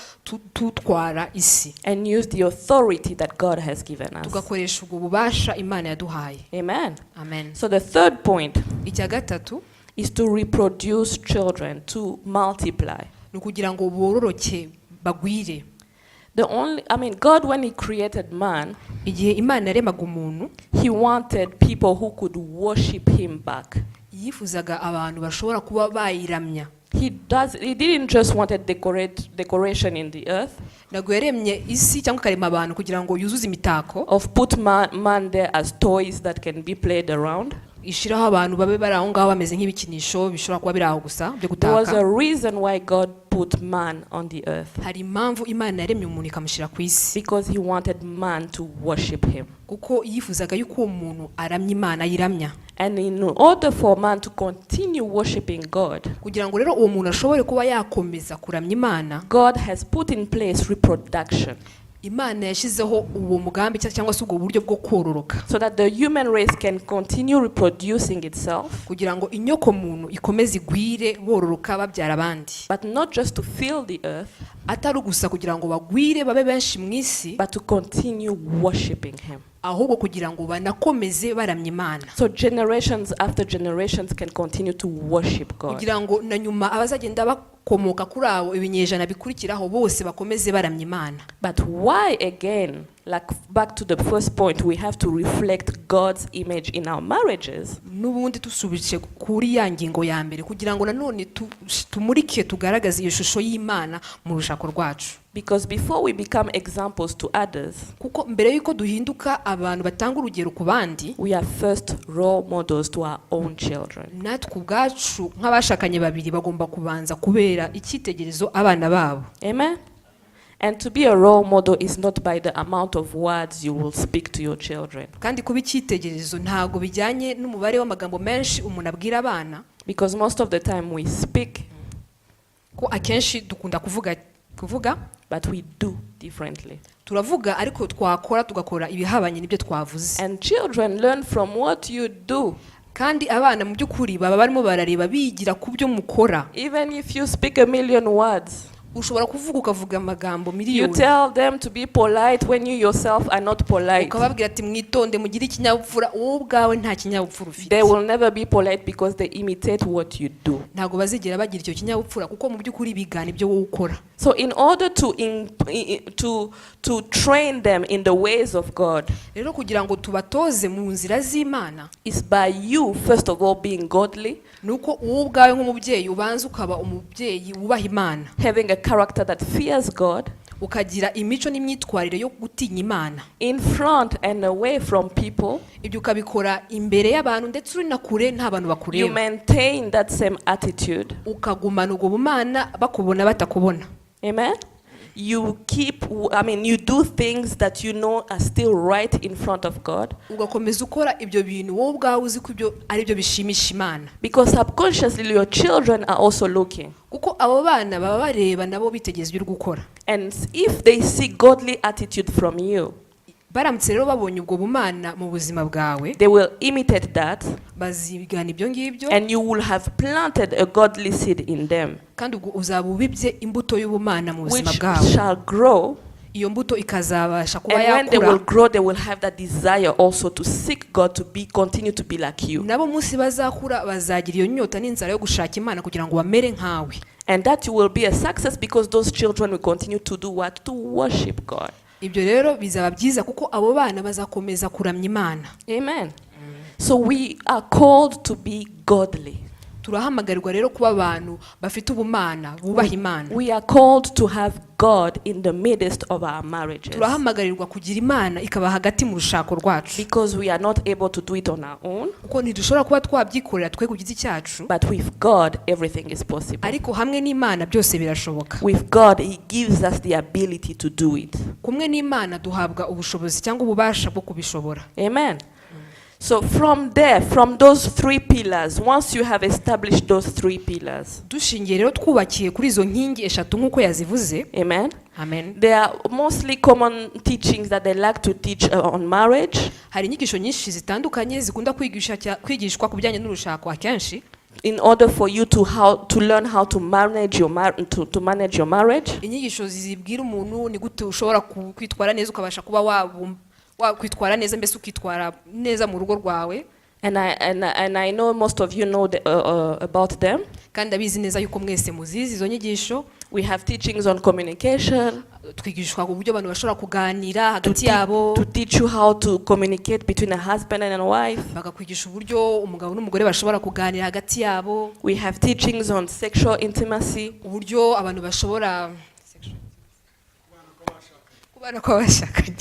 tutwara isi and use the authority that God has given us. tugakoresha ubwo bubasha Imana yaduhaye. Amen. Amen. So the third point Icya gatatu is to reproduce children, to multiply. ni ukugira ngo bororoke bagwire. God, when He created man, Igihe Imana yaremaga umuntu He wanted people who could worship Him back. yifuzaga abantu bashobora kuba bayiramya. He didn't just want decoration in the earth, Ntabwo yaremye isi cyangwa akarema abantu kugira ngo yuzuze imitako of put man there as toys that can be played around. ishiraho abantu babe bari aho ngaho bameze nk'ibikinisho bishobora kuba biri aho gusa byo There was a gutaka. reason why God put man on the earth, Hari impamvu Imana yaremye umuntu ikamushyira ku isi because He wanted man to worship Him. kuko yifuzaga yuko uwo muntu aramya Imana yiramya. And in order for man to continue worshiping God, Kugira ngo rero uwo muntu ashobore kuba yakomeza kuramya Imana, God has put in place reproduction, Imana yashyizeho uwo mugambi cyangwa se ubwo buryo bwo kororoka so that the human race can continue reproducing itself, kugira ngo inyoko muntu ikomeze igwire bororoka babyara abandi, but not just to fill the earth, atari gusa kugira ngo bagwire babe benshi mu isi, but to continue worshiping Him. ahubwo kugira ngo banakomeze baramya Imana, So generations after generations can continue to worship God. kugira ngo na nyuma abazagenda bakomoka kuri abo ibinyejana bikurikiraho bose bakomeze baramya Imana. But why again, like back to the first point, we have to reflect God's image in our marriages? N'ubundi dusubije kuri ya ngingo ya mbere kugira ngo nanone tumurike tugaragaze iyo shusho y'Imana mu rushako rwacu. Because before we become examples to others, Kuko mbere yuko duhinduka abantu batanga urugero ku bandi, we are first role models to our own children. natwe ubwacu nk'abashakanye babiri bagomba kubanza kubera icyitegererezo abana babo. Amen? And to be a role model is not by the amount of words you will speak to your children. Kandi kuba icyitegererezo ntago bijyanye n'umubare w'amagambo menshi umuntu abwira abana, Because most of the time we speak, ko akenshi dukunda kuvuga but we do differently. turavuga ariko twakora tugakora ibihabanye n'ibyo twavuze. And children learn from what you do. Kandi abana mu by'ukuri baba barimo barareba bigira ku byo mukora. Even if you speak a million words, Ushobora kuvuga ukavuga amagambo you miliyoni tell them to be polite when you yourself are not polite. ukababwira ati mwitonde mugire ikinyabupfura, wowe ubwawe nta kinyabupfura ufite. They will never be polite because they imitate what you do. Ntago bazigera bagira icyo kinyabupfura kuko mu by'ukuri bigana ibyo wowe ukora. So in order to train them in the ways of God, Rero kugira ngo tubatoze mu nzira z'Imana, is by you first of all being godly, nuko wowe ubwawe nk'umubyeyi ubanza ukaba umubyeyi wubaha Imana, having a character that fears God, ukagira imico n'imyitwarire yo gutinya Imana. in front and away from people. Ibyo ukabikora imbere y'abantu ndetse uri na kure nta bantu You bakureba. maintain that same attitude. Ukagumana ubwo bumana bakubona batakubona. Amen? You do things that you know are still right in front of God, Ugakomeza ukora ibyo bintu wowe ubwawe uzi ko ibyo ari byo bishimisha Imana. because subconsciously your children are also looking. Kuko abo bana baba bareba nabo bitegeza ibyo uri gukora. And if they see godly attitude from you, baramutse rero babonye ubwo bumana mu buzima bwawe they will imitate that, bazigana ibyo ngibyo and you will have planted a godly seed in them, kandi ubwo uzaba ubibye imbuto y'ubumana mu buzima which bwawe shall grow. iyo mbuto ikazabasha kuba And when they will yakura grow, they will have that desire also to seek God, to continue to be like you. nabo munsi bazakura bazagira iyo nyota n'inzara yo gushaka Imana kugira ngo bamere nkawe. And that you will be a success because those children will continue to do what? To worship God. Ibyo rero bizaba byiza kuko abo bana bazakomeza kuramya Imana. Amen. So we are called to be godly. Turahamagarirwa rero kuba abantu bafite ubumana bubaha Imana. We are called to have God in the midst of our marriages. Turahamagarirwa kugira Imana ikaba hagati mu rushako rwacu. Because we are not able to do it on our own. Kuko ntidushobora kuba twabyikorera twe ku giti cyacu. But with God, everything is possible. Ariko hamwe n'Imana byose birashoboka. With God, He gives us the ability to do it. Kumwe n'Imana duhabwa ubushobozi cyangwa ububasha bwo kubishobora. Amen. So from there, from those three pillars, once you have established those three pillars, Dushingiye rero twubakiye kuri izo nkingi eshatu nk'uko yazivuze. amen. Amen. There are mostly common teachings that they like to teach on marriage. Hari inyigisho nyinshi zitandukanye zikunda kwigishwa ku bijyanye n'urushako akenshi. In order for you to learn how to manage your to manage your marriage. Inyigisho zibwira umuntu ni gute ushobora kwitwara neza ukabasha kuba wakwitwara neza mbese ukitwara neza mu rugo rwawe. And I know most of you know about them. Kandi abizi neza yuko mwese muzizi izo nyigisho. We have teachings on communication. Twigishwa uburyo abantu bashobora kuganira hagati yabo. To teach you how to communicate between a husband and a wife. Bagakwigisha uburyo umugabo n'umugore bashobora kuganira hagati yabo. We have teachings on sexual intimacy. Uburyo abantu bashobora kubana kwa bashakanye.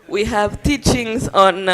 We have teachings on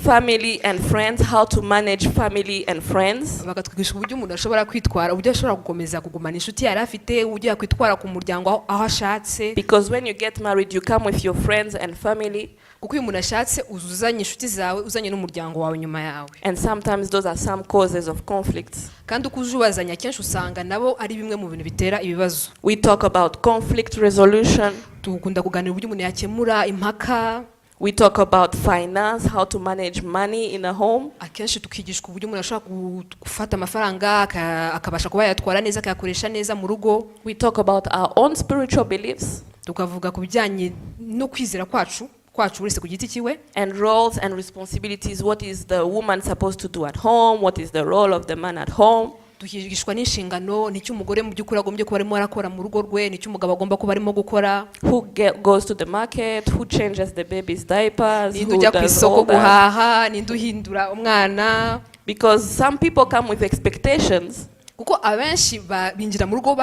family and friends, how to manage family and friends. Bakatwigisha uburyo umuntu ashobora kwitwara, uburyo ashobora gukomeza kugumana inshuti yari afite, uburyo yakwitwara ku muryango aho ashatse. Because when you get married, you come with your friends and family. Kuko uyu umuntu ashatse uzuzanye inshuti zawe, uzanye n'umuryango wawe nyuma yawe. And sometimes those are some causes of conflicts. Kandi uko ujubazanya kenshi usanga nabo ari bimwe mu bintu bitera ibibazo. We talk about conflict resolution. Tukunda kuganira uburyo umuntu yakemura impaka. We talk about finance, how to manage money in a home. Akenshi tukigishwa uburyo umuntu ashobora gufata amafaranga akabasha kuba yatwara neza akayakoresha neza mu rugo. We talk about our own spiritual beliefs. Tukavuga ku bijyanye no kwizera kwacu wese ku giti kiwe. And roles and responsibilities. What is the woman supposed to do at home? What is the role of the man at home? Tukigishwa n'inshingano n'icyo umugore mu by'ukuri agombye kuba arimo arakora mu rugo rwe, n'icyo umugabo agomba kuba arimo gukora. Who goes to the market? Who changes the baby's diapers? Ninde Who ujya ku does isoko all that? guhaha, ninde uhindura umwana. Because some people come with expectations. Kuko abenshi binjira mu rugo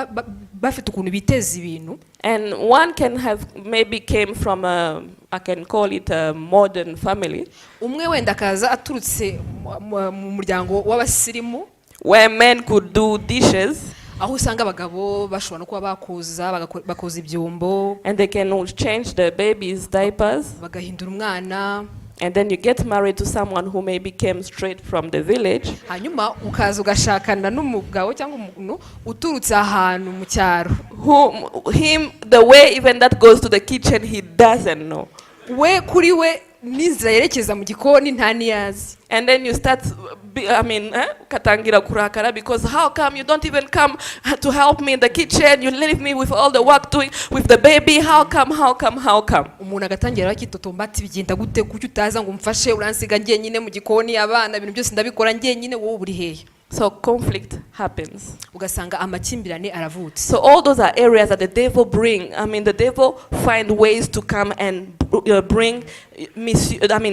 bafite ukuntu biteza ibintu. And one can have maybe came from I can call it a modern family. Umwe wenda akaza aturutse mu muryango w'abasirimu. Where men could do dishes. Aho usanga abagabo bashobora no kuba bakoza ibyombo. And they can change the baby's diapers. Bagahindura umwana. And then you get married to someone who maybe came straight from the village. Hanyuma ukaza ugashakana n'umugabo cyangwa umuntu uturutse ahantu mu cyaro. The way even that goes to the kitchen, he doesn't know. We kuri we n'inzira yerekeza mu gikoni nta niyazi. And then you start, katangira kurakara, because how come you don't even come to help me in the kitchen? You leave me with all the work doing with the baby. How come? Umuntu agatangira akitotomba ati bigenda gute kuki utaza ngo umfashe uransiga njyenyine mu gikoni abana ibintu byose ndabikora njyenyine wowe uri hehe. So conflict happens. Ugasanga amakimbirane aravutse. So all those are areas that the devil the devil find ways to come and bring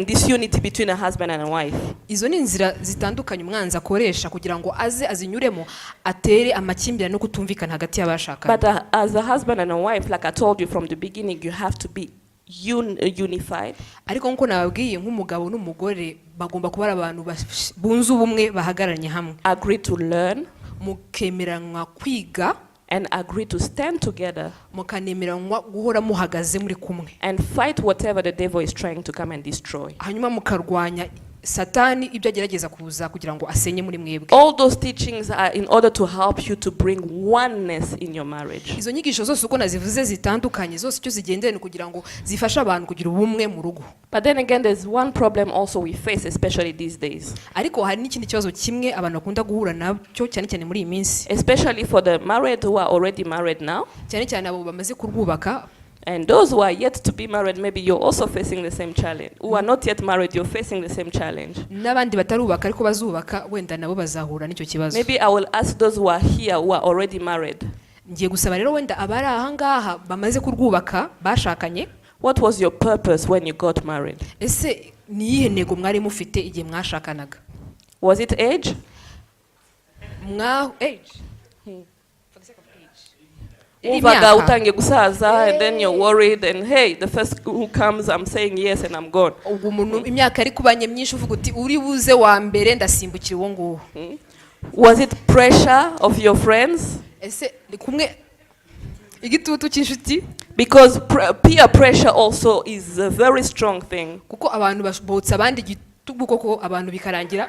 disunity between a husband and a wife. Izo ni inzira zitandukanye umwanzi akoresha kugira ngo azinyuremo atere amakimbirane no kutumvikana hagati y'abashakanye. But as a husband and a wife, like I told you from the beginning, you have to be unified. Ariko nkuko nababwiye nk'umugabo n'umugore bagomba kuba ari abantu bunze ubumwe bahagararanye hamwe. Agree to learn. Mukemeranwa kwiga. And agree to stand together. Mukanemeranwa guhora muhagaze muri kumwe. And fight whatever the devil is trying to come and destroy. Hanyuma mukarwanya satani ibyo agerageza kuza kugira ngo asenye muri mwebwe. All those teachings are in order to help you to bring oneness in your marriage. Izo nyigisho zose uko nazivuze zitandukanye zose icyo zigendeye kugira ngo zifashe abantu kugira ubumwe mu rugo. But then again, there's one problem also we face, especially these days. Ariko hari n'ikindi kibazo kimwe abantu bakunda guhura nacyo cyane cyane muri iyi minsi. Especially for the married who are already married now. Cyane cyane abo bamaze kurwubaka. And those who are yet to be married, maybe you're also facing the same challenge. Who are not yet married, you're facing the same challenge. N'abandi batarubaka ariko bazubaka wenda nabo bazahura n'icyo kibazo. Maybe I will ask those who are here who are already married. Ngiye gusaba rero wenda abari aha ngaha bamaze kurwubaka bashakanye. What was your purpose when you got married? Ese ni iyihe ntego mwari mufite igihe mwashakanaga? Was it age? Age? Uvaga utangiye gusaza and then you're worried and hey, the first who comes I'm saying yes and I'm gone. Ubwo umuntu imyaka ari kubanye myinshi uvuga uti uri buze wa mbere ndasimbukira uwo nguwo. Was it pressure of your friends? Ese ni kumwe igitutu cy'inshuti? Because peer pressure also is a very strong thing. Kuko abantu bashobotsa abandi igitugu koko abantu bikarangira.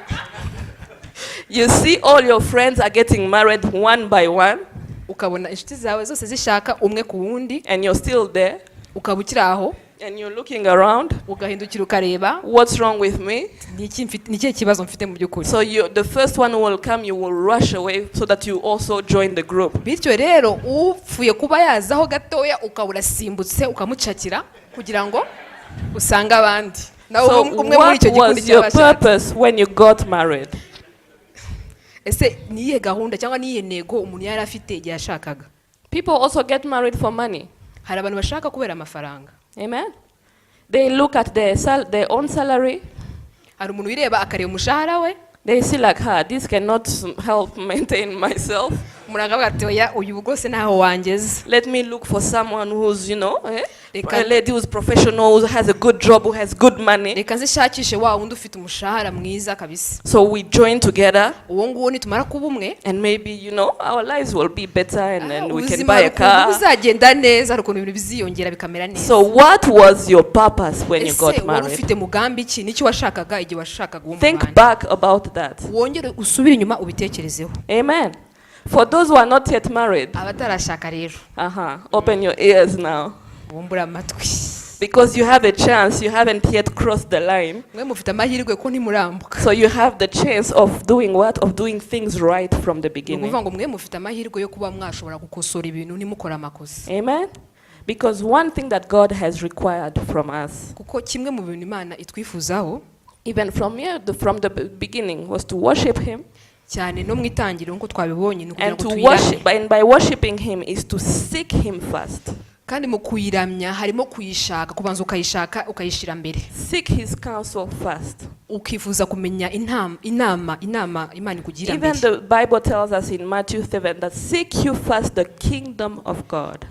You see all your friends are getting married one by one. Ukabona inshuti zawe zose zishaka umwe ku wundi. And you're still there. Ukaba ukiri aho. And you're looking around. Ugahindukira ukareba. What's wrong with me? Ni ikihe kibazo mfite mu by'ukuri? So the first one who will come, you will rush away so that you also join the group. Bityo rero upfuye kuba yazaho gatoya ukabura simbutse ukamucakira kugira ngo usanga abandi. So what was your purpose when you got married? Ese niye gahunda cyangwa niye nego umuntu yari afite igihe yashakaga? People also get married for money. Hari abantu bashaka kubera amafaranga. Amen. They look at their own salary. Hari umuntu wireba akareba umushahara we. They see like, this cannot help maintain myself. Let me look for someone who's, a lady who's professional, who has a good job, who has good money. So we join together. And maybe, our lives will be better and then we can buy a car. So what was your purpose when you got married? Think back about that. Amen. For those who are not yet married, open your ears now. Because you have a chance, you haven't yet crossed the line. So you have the chance of doing what? Of doing things right from the beginning. Amen. Because one thing that God has required from us, even from the beginning, was to worship Him. And to worship, and by worshiping Him is to seek Him first. Seek His counsel first. Even the Bible tells us in Matthew 7 that seek you first the kingdom of God.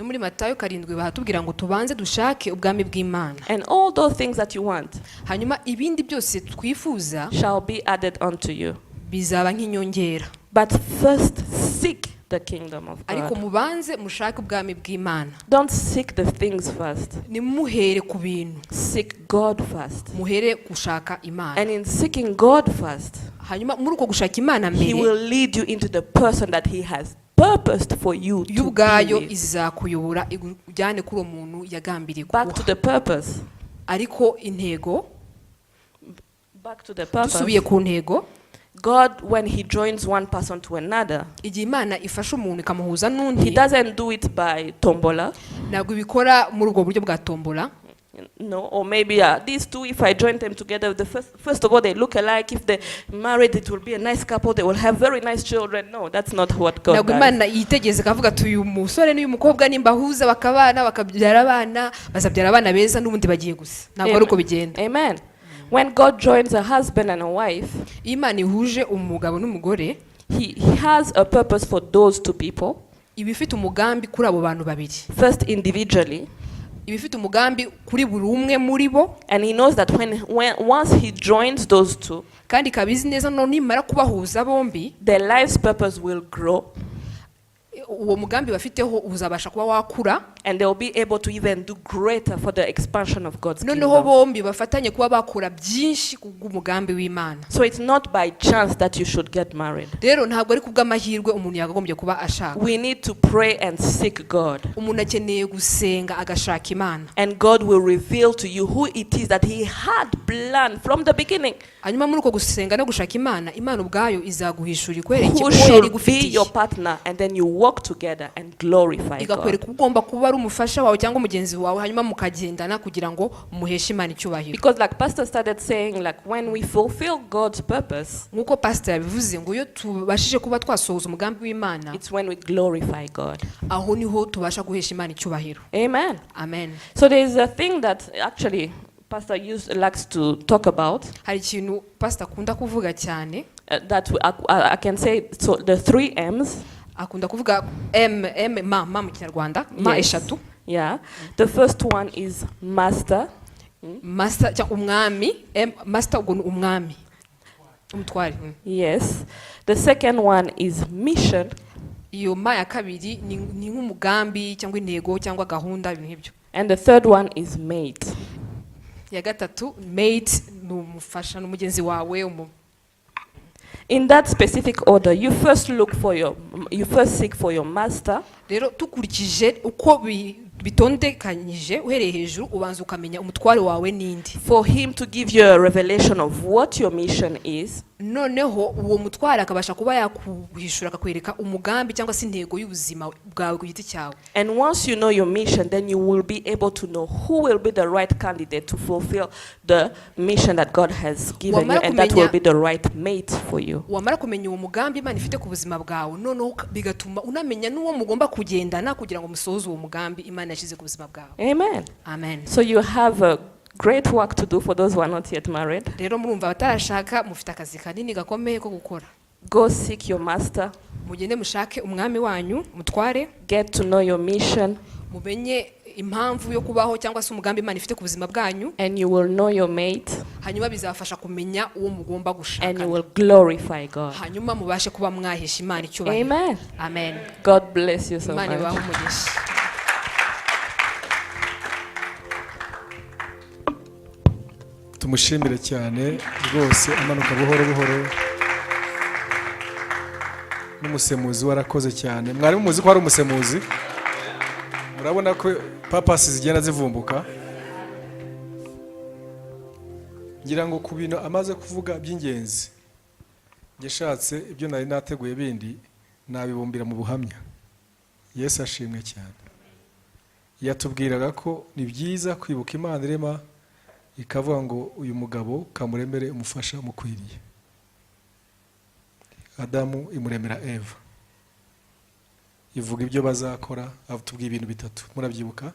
And all those things that you want shall be added unto you. But first seek the kingdom of God. Don't seek the things first. Seek God first. And in seeking God first, He will lead you into the person that He has purposed for you to be with. Back to the purpose. Back to the purpose. God, when He joins one person to another, He doesn't do it by tombola. No, or maybe these two, if I join them together, first of all, they look alike. If they're married, it will be a nice couple. They will have very nice children. No, that's not what God does. Amen. When God joins a husband and a wife, He has a purpose for those two people. First individually. And He knows that once He joins those two, their life's purpose will grow. uwo mugambi bafiteho uzabasha kuba wakura, and they will be able to even do greater for the expansion of God's noneho kingdom. bombi bafatanye kuba bakora byinshi kubw'umugambi w'Imana. So it's not by chance that you should get married. Rero ntabwo ari kubw'amahirwe umuntu yakagombye kuba ashaka. We need to pray and seek God. Umuntu akeneye gusenga agashaka Imana. And God will reveal to you who it is that He had planned from the beginning. Hanyuma muri uko gusenga no gushaka Imana, Imana ubwayo izaguhishura ikwereke Who uwo yari should be gufitiye. your partner, and then you walk together and glorify God. Igakwereka ugomba kuba ari umufasha wawe cyangwa umugenzi wawe, hanyuma mukagendana kugira ngo muheshe Imana icyubahiro. Because like Pastor started saying, like when we fulfill God's purpose, Nkuko pastor yabivuze ngo iyo tubashije kuba twasohoza umugambi w'Imana, it's when we glorify God. aho niho tubasha guhesha Imana icyubahiro. Amen. Amen. So there is a thing that actually Pastor likes to talk about, Hari ikintu pastor akunda kuvuga cyane, that I can say, so the 3 M's. akunda kuvuga ma mu Kinyarwanda, ma Yes. eshatu. Yeah. The first one is master. Master cyangwa umwami, master ubwo ni umwami, umutware. Yes. The second one is mission. Iyo ma ya kabiri ni nk'umugambi cyangwa intego cyangwa gahunda, ibintu nk'ibyo. And the third one is mate. Ya gatatu mate, ni umufasha n'umugenzi wawe. In that specific order, you first seek for your master. Rero tukurikije uko bitondekanyije uhereye hejuru, ubanza ukamenya umutware wawe ninde, For him to give you a revelation of what your mission is. noneho uwo mutware akabasha kuba yakuhishura akakwereka umugambi cyangwa se intego y'ubuzima bwawe ku giti cyawe. And once you know your mission, then you will be able to know who will be the right candidate to fulfill the mission that God has given you, and that will be the right mate for you. Wamara kumenya uwo mugambi Imana ifite ku buzima bwawe, noneho bigatuma unamenya n'uwo mugomba kugendana kugira ngo musohoze uwo mugambi Imana yashyize ku buzima bwawe. Amen. Amen. So you have a great work to do for those who are not yet married. Rero murumva abatarashaka mufite akazi kanini gakomeye ko gukora. Go seek your master. Mugende mushake umwami wanyu, mutware. Get to know your mission. Mumenye impamvu yo kubaho cyangwa se umugambi Imana ifite ku buzima bwanyu, And you will know your mate. hanyuma bizabafasha kumenya uwo mugomba And you gushaka, will glorify God. hanyuma mubashe kuba mwahesha Imana icyubahiro. Amen. Amen. God bless you so Imana ibahe much. umugisha. tumushimire cyane rwose, amanuka buhoro buhoro. N'umusemuzi warakoze cyane. Mwari muzi ko hari umusemuzi? Murabona ko papasi zigenda zivumbuka. Ngira ngo ku bintu amaze kuvuga by'ingenzi, yashatse ibyo nari nateguye bindi nabibumbira mu buhamya. Yesu ashimwe cyane. Yatubwiraga ko ni byiza kwibuka Imana irema, ikavuga ngo uyu mugabo kamuremere umufasha mukwiriye. Adamu imuremera Eva, ivuga ibyo bazakora, atubwiye ibintu bitatu. Murabyibuka?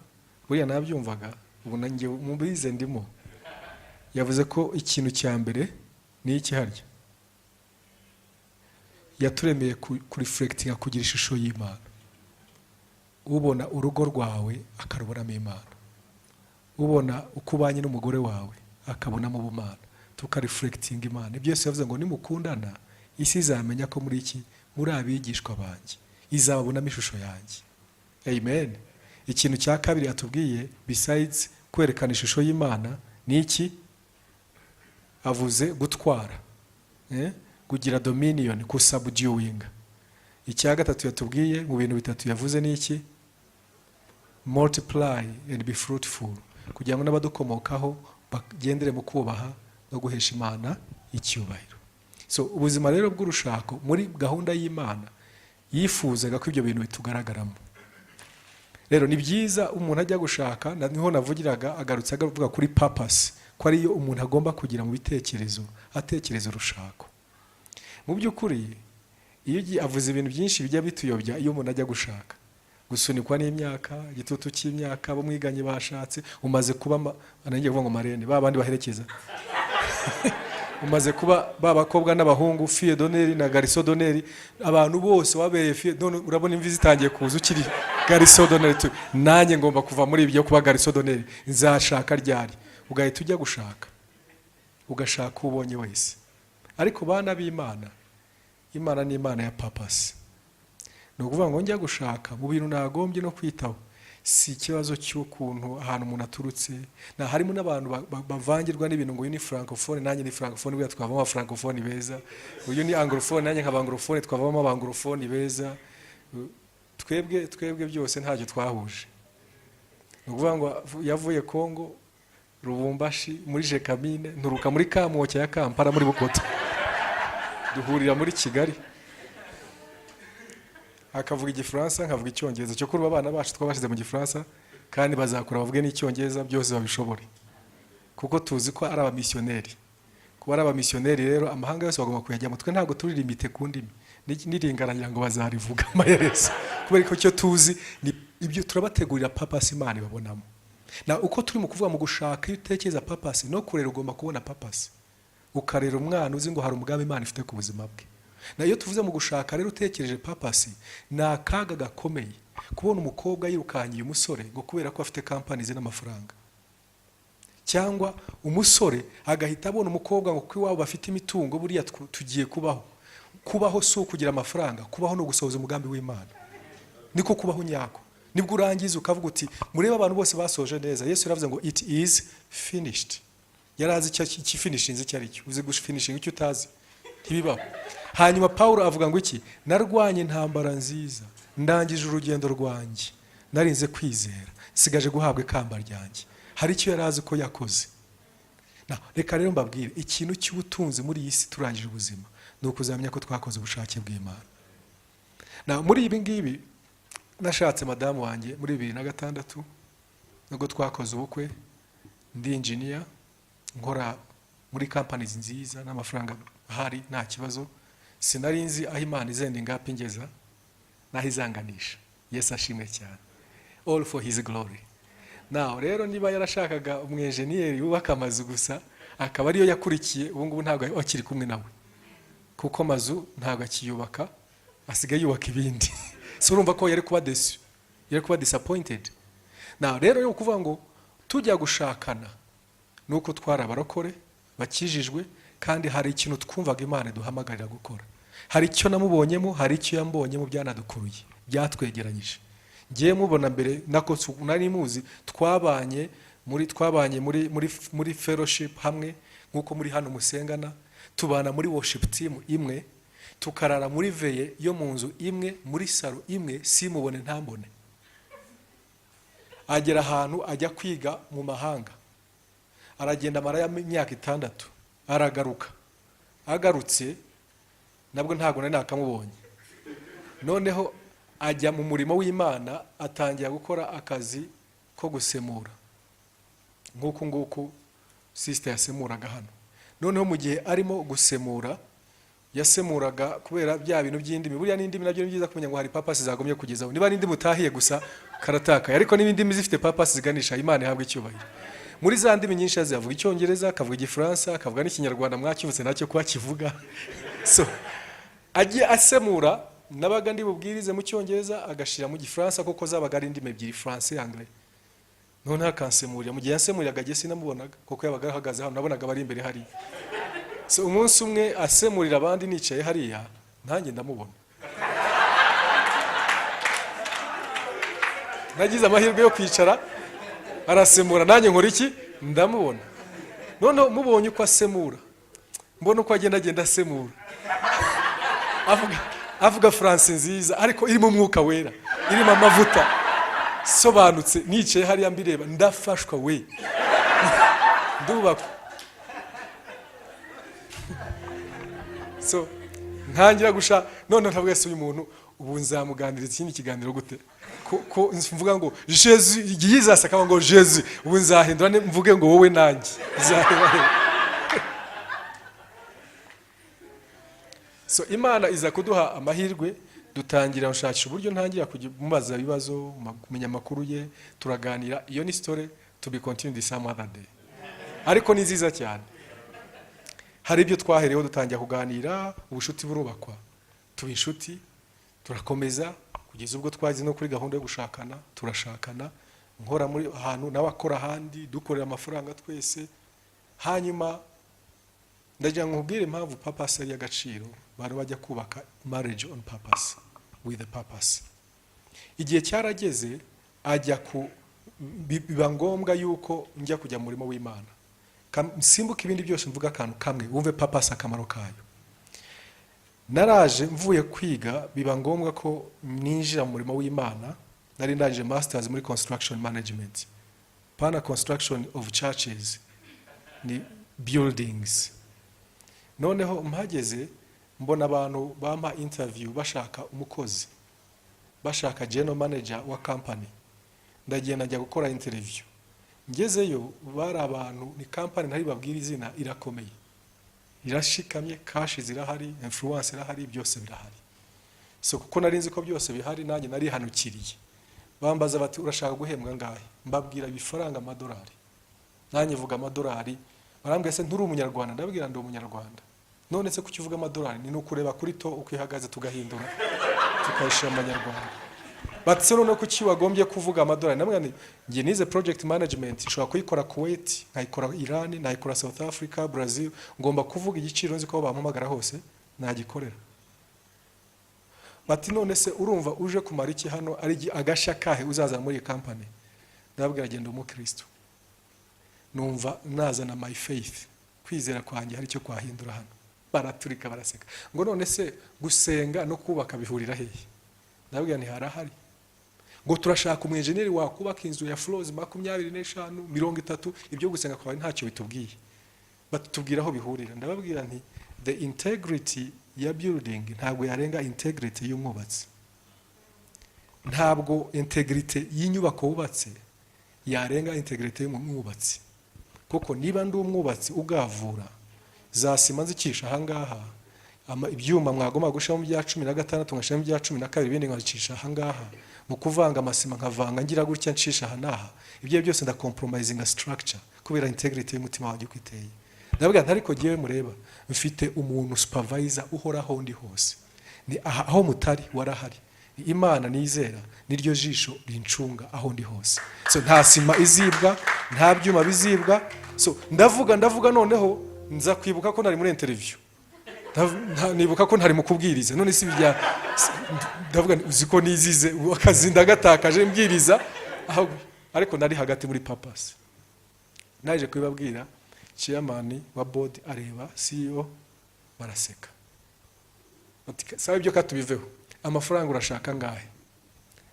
Buriya nabyumvaga, ubu nanjye mubize ndimo. Yavuze ko ikintu cya mbere ni iki harya? Yaturemeye kureflectinga, kugira ishusho y'Imana. Ubona urugo rwawe akarubonamo Imana, ubona uko ubanye n'umugore wawe akabonamo ubumana, tukareflectinga Imana. Ibyo Yesu yavuze ngo nimukundana, isi izamenya ko muri iki muri abigishwa banjye, izababonamo ishusho yanjye. Amen. Ikintu cya kabiri yatubwiye besides kwerekana ishusho y'Imana ni iki? Avuze gutwara, kugira dominion, kusubduing. Icya gatatu yatubwiye mu bintu bitatu yavuze ni iki? Multiply and be fruitful, kugira ngo n'abadukomokaho bagendere mu kubaha no guhesha Imana icyubahiro. So ubuzima rero bw'urushako muri gahunda y'Imana yifuzaga ko ibyo bintu bitugaragaramo. Rero ni byiza umuntu ajya gushaka, niho navugiraga agarutse agavuga kuri purpose, ko ariyo umuntu agomba kugira mu bitekerezo, atekereza urushako. Mu by'ukuri iyo avuze ibintu byinshi bijya bituyobya iyo umuntu ajya gushaka, gusunikwa n'imyaka, igitutu cy'imyaka, abo mwiganye bashatse, umaze kuba anangiye kuvuga ngo marene, babandi baherekeza umaze kuba babakobwa n'abahungu, fille d'honneur na garçon d'honneur, abantu bose wabereye fille, none urabona imvi zitangiye kuza ukiri garçon d'honneur. Nanjye ngomba kuva muri ibyo kuba garçon d'honneur, nzashaka ryari? Ugahita ujya gushaka, ugashaka ubonye wese. Ariko bana b'Imana, Imana ni Imana ya purpose. ni ukuvuga ngo njya gushaka mu bintu nagombye no kwitaho si ikibazo cy'ukuntu ahantu umuntu aturutse. Harimo n'abantu bavangirwa n'ibintu ngo uyu ni francophone nanjye ni francophone, buriya twavamo abafrancophone beza, uyu ni anglophone nanjye nkaba anglophone, twavamo abanglophone beza. Twebwe byose ntacyo twahuje. Ni ukuvuga ngo yavuye Congo, Lubumbashi, muri Jekamine, nturuka muri Kamwoke ya Kampala, muri Bukoto, duhurira muri Kigali, akavuga igifaransa nkavuga icyongereza. cyo kuruba abana bacu twabashize mu gifaransa kandi bazakura bavuge n'icyongereza, byose babishobore, kuko tuzi ko ari abamisiyoneri. Kuba ari abamisiyoneri rero amahanga yose bagomba kuyajyamo. Twe ntabwo turi limite ku ndimi, niringaranya ngo bazarivuga amaherezo, kubera ko icyo tuzi ni ibyo turabategurira papasi Imana babonamo. Uko turi mu kuvuga mu gushaka, iyo utekereza papasi no kurera ugomba kubona papasi, ukarera umwana uzi ngo hari umugambi Imana ifite ku buzima bwe. Iyo tuvuze mu gushaka rero utekereje papasi, ni akaga gakomeye kubona umukobwa yirukangiye umusore ngo kubera ko afite kampani ze n'amafaranga, cyangwa umusore agahita abona umukobwa ngo kuko iwabo bafite imitungo, buriya tugiye kubaho si ukugira amafaranga, kubaho no gusohoza umugambi w'Imana. Niko kubaho nyako. Nibwo urangiza ukavuga uti murebe abantu bose basoje neza. Yesu yaravuze ngo it is finished. Yarazi icyo finishinze icyo ari cyo. Uzi gufinishinga icyo utazi ntibibaho. Hanyuma Paulo avuga ngo iki? Narwanye intambara nziza, ndangije urugendo rwanjye, narinze kwizera, sigaje guhabwa ikamba ryanjye. Hari icyo yarazi ko yakoze. Reka rero mbabwire, ikintu cy'ubutunzi muri iyi si turangije ubuzima ni ukuzamenya ko twakoze ubushake bw'Imana. Muri ibi ngibi nashatse madamu wanjye muri 2006, nubwo twakoze ubukwe, ndi engineer, nkora muri companies nziza n'amafaranga ahari nta kibazo. Sinari nzi aho Imana izenda ingapi ngeza naho izanganisha. Yesu ashimwe cyane. All for his glory. Rero niba yarashakaga umwenjeniyeri wubaka amazu gusa akaba ariyo yakurikiye, ubu ngubu ntabwo akiri kumwe nawe, kuko amazu ntabwo akiyubaka, asigaye yubaka ibindi. So urumva ko yari kuba desu, yari kuba disappointed. Rero yo kuvuga ngo tujya gushakana nuko twari abarokore bakijijwe, kandi hari ikintu twumvaga Imana duhamagarira gukora. Hari icyo namubonyemo, hari icyo yambonyemo byanadukuruye, byatwegeranyije. Ngiye mubona mbere nako nari muzi, twabanye muri fellowship hamwe, nkuko muri hano musengana, tubana muri worship team imwe, tukarara muri veye yo mu nzu imwe, muri salo imwe, simubone ntambone. Agera ahantu ajya kwiga mu mahanga, aragenda mara y'imyaka 6, aragaruka. Agarutse nabwo ntago nari nakamubonye. Noneho ajya mu murimo w'Imana, atangira gukora akazi ko gusemura, nguko sister yasemuraga hano. Noneho mu gihe arimo gusemura, yasemuraga kubera bya bintu by'indimi. Buriya n'indimi nabyo ni byiza kumenya ngo hari papasi zagomye kugezaho. Niba n'indimi utahiye gusa karataka, ariko n'ibindimi zifite papasi ziganisha, Imana ihabwe icyubahiro. Muri za ndimi nyinshi avuga icyongereza, akavuga igifaransa, akavuga n'ikinyarwanda mwacyumvise nacyo kwa kivuga. So agiye asemura, nabaga ndi bubwirize mu cyongereza agashira mu gifaransa, kuko zabaga ari indimi ebyiri, français anglais. None akansemurira, mu gihe yasemuriraga je sinamubonaga, kuko yabaga ahagaze hano, nabonaga bari imbere hari. So umunsi umwe asemurira abandi nicaye hariya, nanjye ndamubona. Nagize amahirwe yo kwicara, arasemura, nanjye nkora iki? Ndamubona. None mubonye uko asemura, mbona uko agenda asemura. Avuga France nziza, ariko irimo umwuka wera, irimo amavuta, sobanutse. Nicaye hariya mbireba, ndafashwa we. Ndubaka. So ntangira gusha, none ntabwo yese uyu muntu ubu nzamuganiriza ikindi kiganiro gute, ko mvuga ngo Jesus yizasa, akaba ngo Jesus ubu nzahindura mvuge ngo wowe nanjye nzahindura. So Imana iza kuduha amahirwe, dutangira gushakisha uburyo ntangira kumubaza ibibazo, kumenya amakuru ye, turaganira. Iyo ni story to be continued some other day, ariko ni nziza cyane. Hari ibyo twahereyeho dutangira kuganira, ubushuti burubakwa, tuba inshuti, turakomeza kugeza ubwo twagize no kuri gahunda yo gushakana. Turashakana, nkora muri ahantu n'abakora ahandi, dukorera amafaranga twese. Hanyuma ndagira ngo nkubwire impamvu papasi ari y'agaciro, bari bajya kubaka marriage on purpose, with a purpose. Igihe cyarageze ajya biba ngombwa yuko njya kujya mu murimo w'Imana. Simbuka ibindi byose mvuga akantu kamwe wumve purpose akamaro kayo. Naraje mvuye kwiga biba ngombwa ko ninjira mu murimo w'Imana. Nari ndangije masters muri construction management. Pana construction of churches ni buildings. Noneho mpageze mbona abantu bampa interview bashaka umukozi, bashaka general manager wa company. Ndagenda njya gukora interview. Ngezeyo bari abantu ni company ntari babwira izina irakomeye, irashikamye, cash zirahari, influence irahari, byose birahari. So kuko nari nzi ko byose bihari, nanjye nari hanukiriye. Bambaza bati urashaka guhembwa ngahe? Mbabwira ibifaranga amadolari. Nanjye vuga amadolari. Barambwira se nturi umunyarwanda? Ndabwira ndi umunyarwanda. None se kukivuga amadolari ni ukureba kuri to ukwihagaze tugahindura tukayishira amanyarwanda. Batse none kuki wagombye kuvuga amadolari? Ndabwira ngiye nize project management, nshobora kuyikora Kuwait, nkayikora Iran, nkayikora South Africa, Brazil, ngomba kuvuga igiciro nzi ko bampamagara hose nagikorera. Bati none se urumva uje kumara iki hano ari agashya kahe uzaza muri company? Ndabwira genda umukristo. Numva nazana my faith, kwizera kwanjye hari cyo kwahindura hano. Baraturika baraseka. Ngo none se gusenga no kubaka bihurira hehe? Ndabwira ni harahari. Ngo turashaka umunjeneri wakubaka inzu ya floors 25 30, ibyo gusenga kwawe ntacyo bitubwiye. Batubwira aho bihurira. Ndababwira nti the integrity ya building ntabwo yarenga integrity y'umwubatsi. Ntabwo integrity y'inyubako wubatse yarenga integrity y'umwubatsi. Kuko niba ndi umwubatsi ugavura za sima nzikisha ahangaha, ibyuma mwagomba gushamo bya 16 ngashamo bya 12 ibindi nkacisha ahangaha, mu kuvanga amasima nkavanga ngira gutya ncisha hanaha, ibyo byose nda compromising a structure kubera integrity y'umutima waje kwiteye. Ndabwira ntariko giye mureba mfite umuntu supervisor uhoraho ndi hose. Ni aho mutari warahari. Imana nizera niryo jisho rincunga aho ndi hose. So nta sima izibwa, nta byuma bizibwa. So ndavuga noneho nza kwibuka ko nari muri interview. Nibuka ko ntari mu kubwiriza. None si bijya ndavuga uziko nizize akazi ndagatakaje mbwiriza ariko nari hagati muri purpose. Naje kwibabwira chairman wa board areba CEO baraseka. Sabe ibyo katubiveho. Amafaranga urashaka ngahe?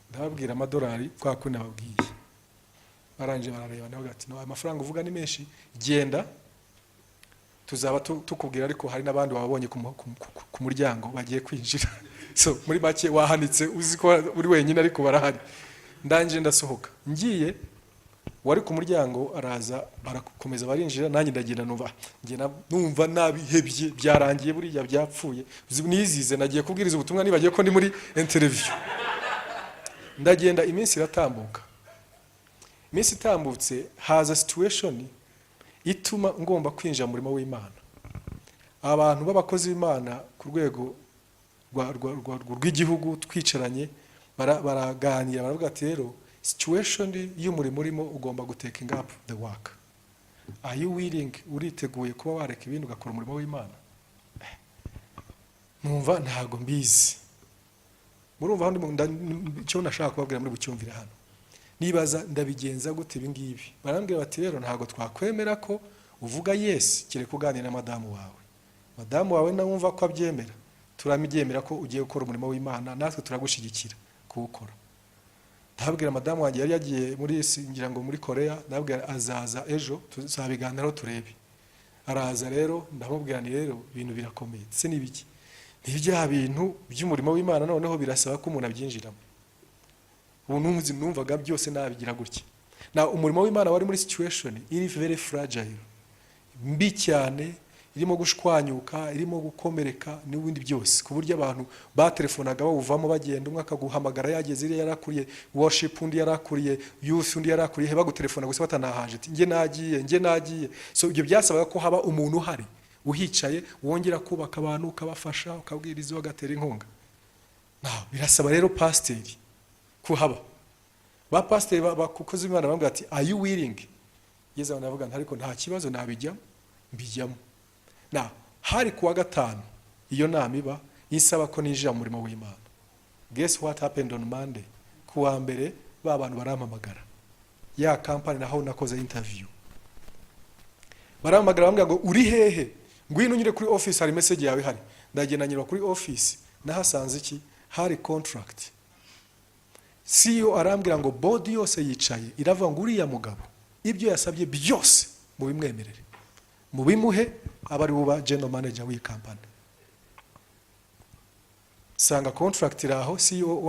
Ndababwira amadolari kwa ko nababwiye. Baranje barareba naho gati no amafaranga uvuga ni menshi, genda tuzaba tukubwira ariko hari nabandi wabonye ku muryango bagiye kwinjira. So muri make wahanitse uziko uri wenyine ariko barahari. Ndanje ndasohoka. Ngiye wari ku muryango araza barakomeza barinjira, nanjye ndagenda numva nabihebye byarangiye buriya byapfuye. Nizize nagiye kubwiriza ubutumwa nibagiye ko ndi muri interview. Ndagenda iminsi iratambuka. Iminsi itambutse haza situation ituma ngomba kwinjira muri w'Imana. Abantu b'abakozi b'Imana ku rwego rw'igihugu twicaranye baraganira baravuga ati rero situation y'umurimo urimo ugomba gutaking up the work. Are you willing, uriteguye kuba wareka ibintu ugakora umurimo w'Imana? Numva ntago mbizi. Murumva handi cyo nashaka kubabwira muri bucyumvira hano. Nibaza ndabigenza gute ibingibi? Barambwira bati rero ntago twakwemera ko uvuga yes kire kuganira na madamu wawe. Madamu wawe nawumva ko abyemera. Turamibyemera ko ugiye gukora umurimo w'Imana, natwe turagushigikira kuwukora. Ndabwira madamu wanjye yari yagiye muri ngira ngo muri Korea, ndabwira azaza ejo tuzabiganiraho turebe. Araza rero ndamubwira ni rero ibintu birakomeye. Se nibiki? Nibya bintu by'umurimo w'Imana noneho birasaba ko umuntu abyinjiramo. Ubunumzi numvaga byose nabigira gutya. Na umurimo w'Imana wari muri situation iri very fragile. Mbi cyane, irimo gushwanyuka, irimo gukomereka n'ibindi byose. Ku buryo abantu batelefonaga bawuvamo bagenda, umwe akaguhamagara yageze iri yarakuriye worship, undi yarakuriye youth, undi yarakuriye he bagutelefona gusa batanahaje ati nge nagiye. So ibyo byasabaga ko haba umuntu uhari uhicaye wongera kubaka abantu ukabafasha ukabwiriza ugatera inkunga. Birasaba rero pastor kuhaba. Ba pastor bakukoze Imana bambwira ati are you willing? Yeza navuga ariko nta kibazo nabijyamo mbijyamo. Hari kuwa gatanu iyo nama iba isaba ko ninjira mu murimo w'Imana. guess what happened on Monday? Kuwa mbere ba bantu barampamagara ya company naho nakoze interview, barampamagara bambwira ngo uri hehe, ngwino unyure kuri office, hari message yawe hari. Ndagenda nyura kuri office, nahasanze iki, hari contract. CEO arambwira ngo board yose yicaye iravuga ngo uriya mugabo ibyo yasabye byose mu bimwemerere, mu bimuhe abari buba general manager w'iyi company. Sanga contract iraho, CEO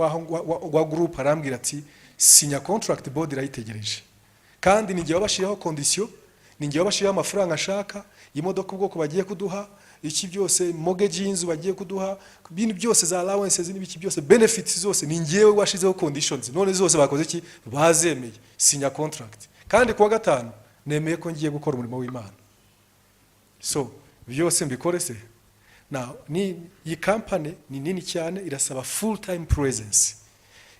wa group arambwira ati sinya contract, board irayitegereje, kandi ni ngiye wabashiraho condition, ni ngiye wabashiraho amafaranga ashaka, imodoka ubwoko bagiye kuduha, iki byose, mortgage y'inzu bagiye kuduha, ibintu byose za allowances n'ibiki byose, benefits zose ni ngiyewe washizeho conditions, none zose bakoze iki, bazemeye, sinya contract. Kandi kuwa gatanu nemeye ko ngiye gukora umurimo w'Imana. So byose mbikore se. Now iyi company ni nini cyane, irasaba full time presence.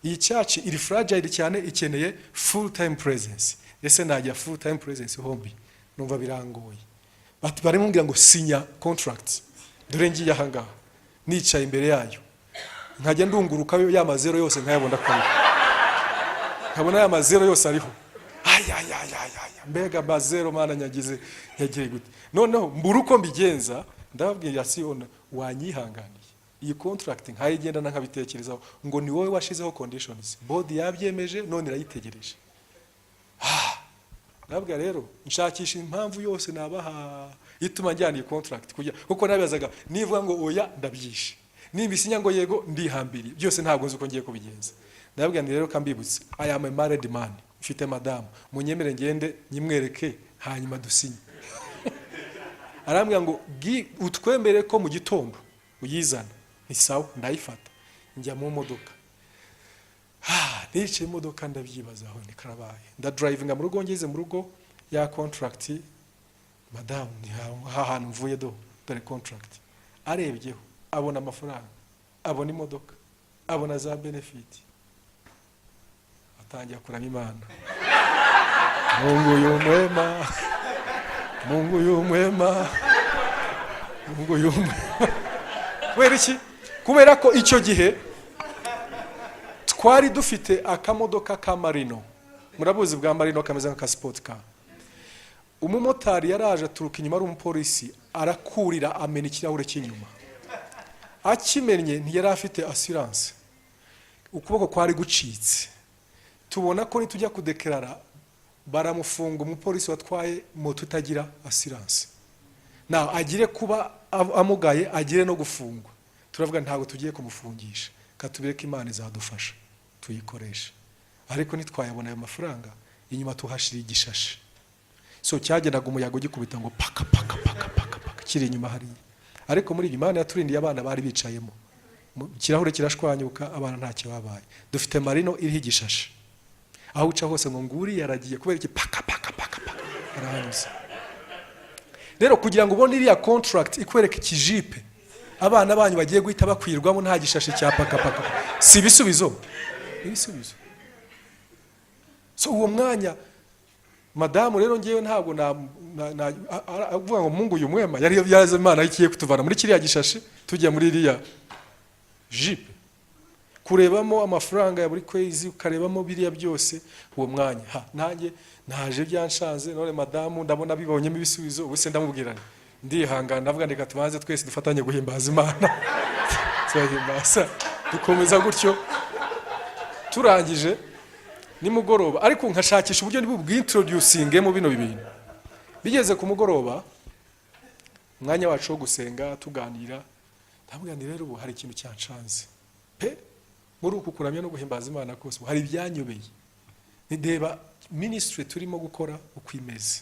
Iyi church iri fragile cyane, ikeneye full time presence. Ese najya full time presence hombi, numva birangoye. But barimo ngira ngo sinya contract, dore ngiye ahangaha nicaye imbere yayo, nkajya ndunguruka ya mazero yose nkayabona ko nkabona ya mazero yose ariho. Mbega mazero mana nyagize yagire gute. Noneho mbura uko mbigenza, ndababwira siona wanyihanganiye iyi contract nkayigenda nkabitekerezaho ngo ni wowe washizeho conditions, board yabyemeje, none irayitegereje. Nabwo rero nshakisha impamvu yose nabaha ituma njyana iyi contract kujya, kuko nabibazaga nivuga ngo oya ndabyishe, nimbisinya ngo yego ndihambiri, byose ntabwo nzi uko ngiye kubigenza. Nabwo rero kambibutse, I am a married man, mfite madamu, munyemere ngende nyimwereke hanyuma dusinye. Arambwira ngo utwembere ko mu gitondo uyizana. Ni sawa, ndayifata njya mu modoka. Nicaye imodoka ndabyibazaho, ni karabaye, nda driving mu rugo, ngeze mu rugo ya contract, madamu ni hantu mvuye dore contract. Arebyeho abona amafaranga, abona imodoka, abona za benefit, atangiye kuramya Imana. Mungu yumwema, Mungu yumwema, Mungu yumwema. Kubera iki? Kubera ko icyo gihe twari dufite akamodoka ka Marino. Murabuzi bwa Marino kameze nka sport car. Umumotari yaraje aturuka inyuma, ari umupolisi, arakurira amena ikirahure cy'inyuma. Akimenye ntiyari afite assurance, ukuboko kwari gucitse. Tubona ko nitujya kudekarara baramufunga, umupolisi watwaye moto utagira assurance. Na agire kuba amugaye, agire no gufungwa. Turavuga ntabwo tugiye kumufungisha, katubireka Imana izadufasha tuyikoresha. Ariko nitwayabona ayo mafaranga, inyuma tuhashira igishashe. So cyagendaga umuyaga ugikubita ngo paka paka paka paka paka kiri inyuma hari. Ariko muri Imana yaturindiye, abana bari bicayemo, ikirahure kirashwanyuka, abana ntacyo babaye. Dufite Marino iriho igishashe, aho uca hose ngo nguri yaragiye, kubera iki paka paka paka paka arahanyuze. Rero kugira ngo ubone iriya contract ikwereka ikijipe abana banyu bagiye guhita bakwirwamo nta gishashe cya paka paka, si ibisubizo, ibisubizo. So uwo mwanya madamu rero ngiyeyo ntabwo avuga ngo Mungu yumwema, yari yaze Imana ikiye kutuvana muri kiriya gishashe tujya muri iriya jipe, kurebamo amafaranga ya buri kwezi, ukarebamo biriya byose. Uwo mwanya nanjye naje byanshanze, none madamu ndabona bibonyemo ibisubizo, ubuse ndamubwirana ndihangana, ndavuga ndeka tubanze twese dufatanye guhimbaza Imana. Turahimbaza, dukomeza gutyo. Turangije nimugoroba, ariko nkashakisha uburyo ndi bwintroducinge mu bino bibintu. Bigeze ku mugoroba, umwanya wacu wo gusenga tuganira, ndavuga ni rero ubu hari ikintu cyanshanze pe, muri uku kuramya no guhimbaza Imana kose hari ibyanyobeye. Ndeba ministry turimo gukora uko imeze,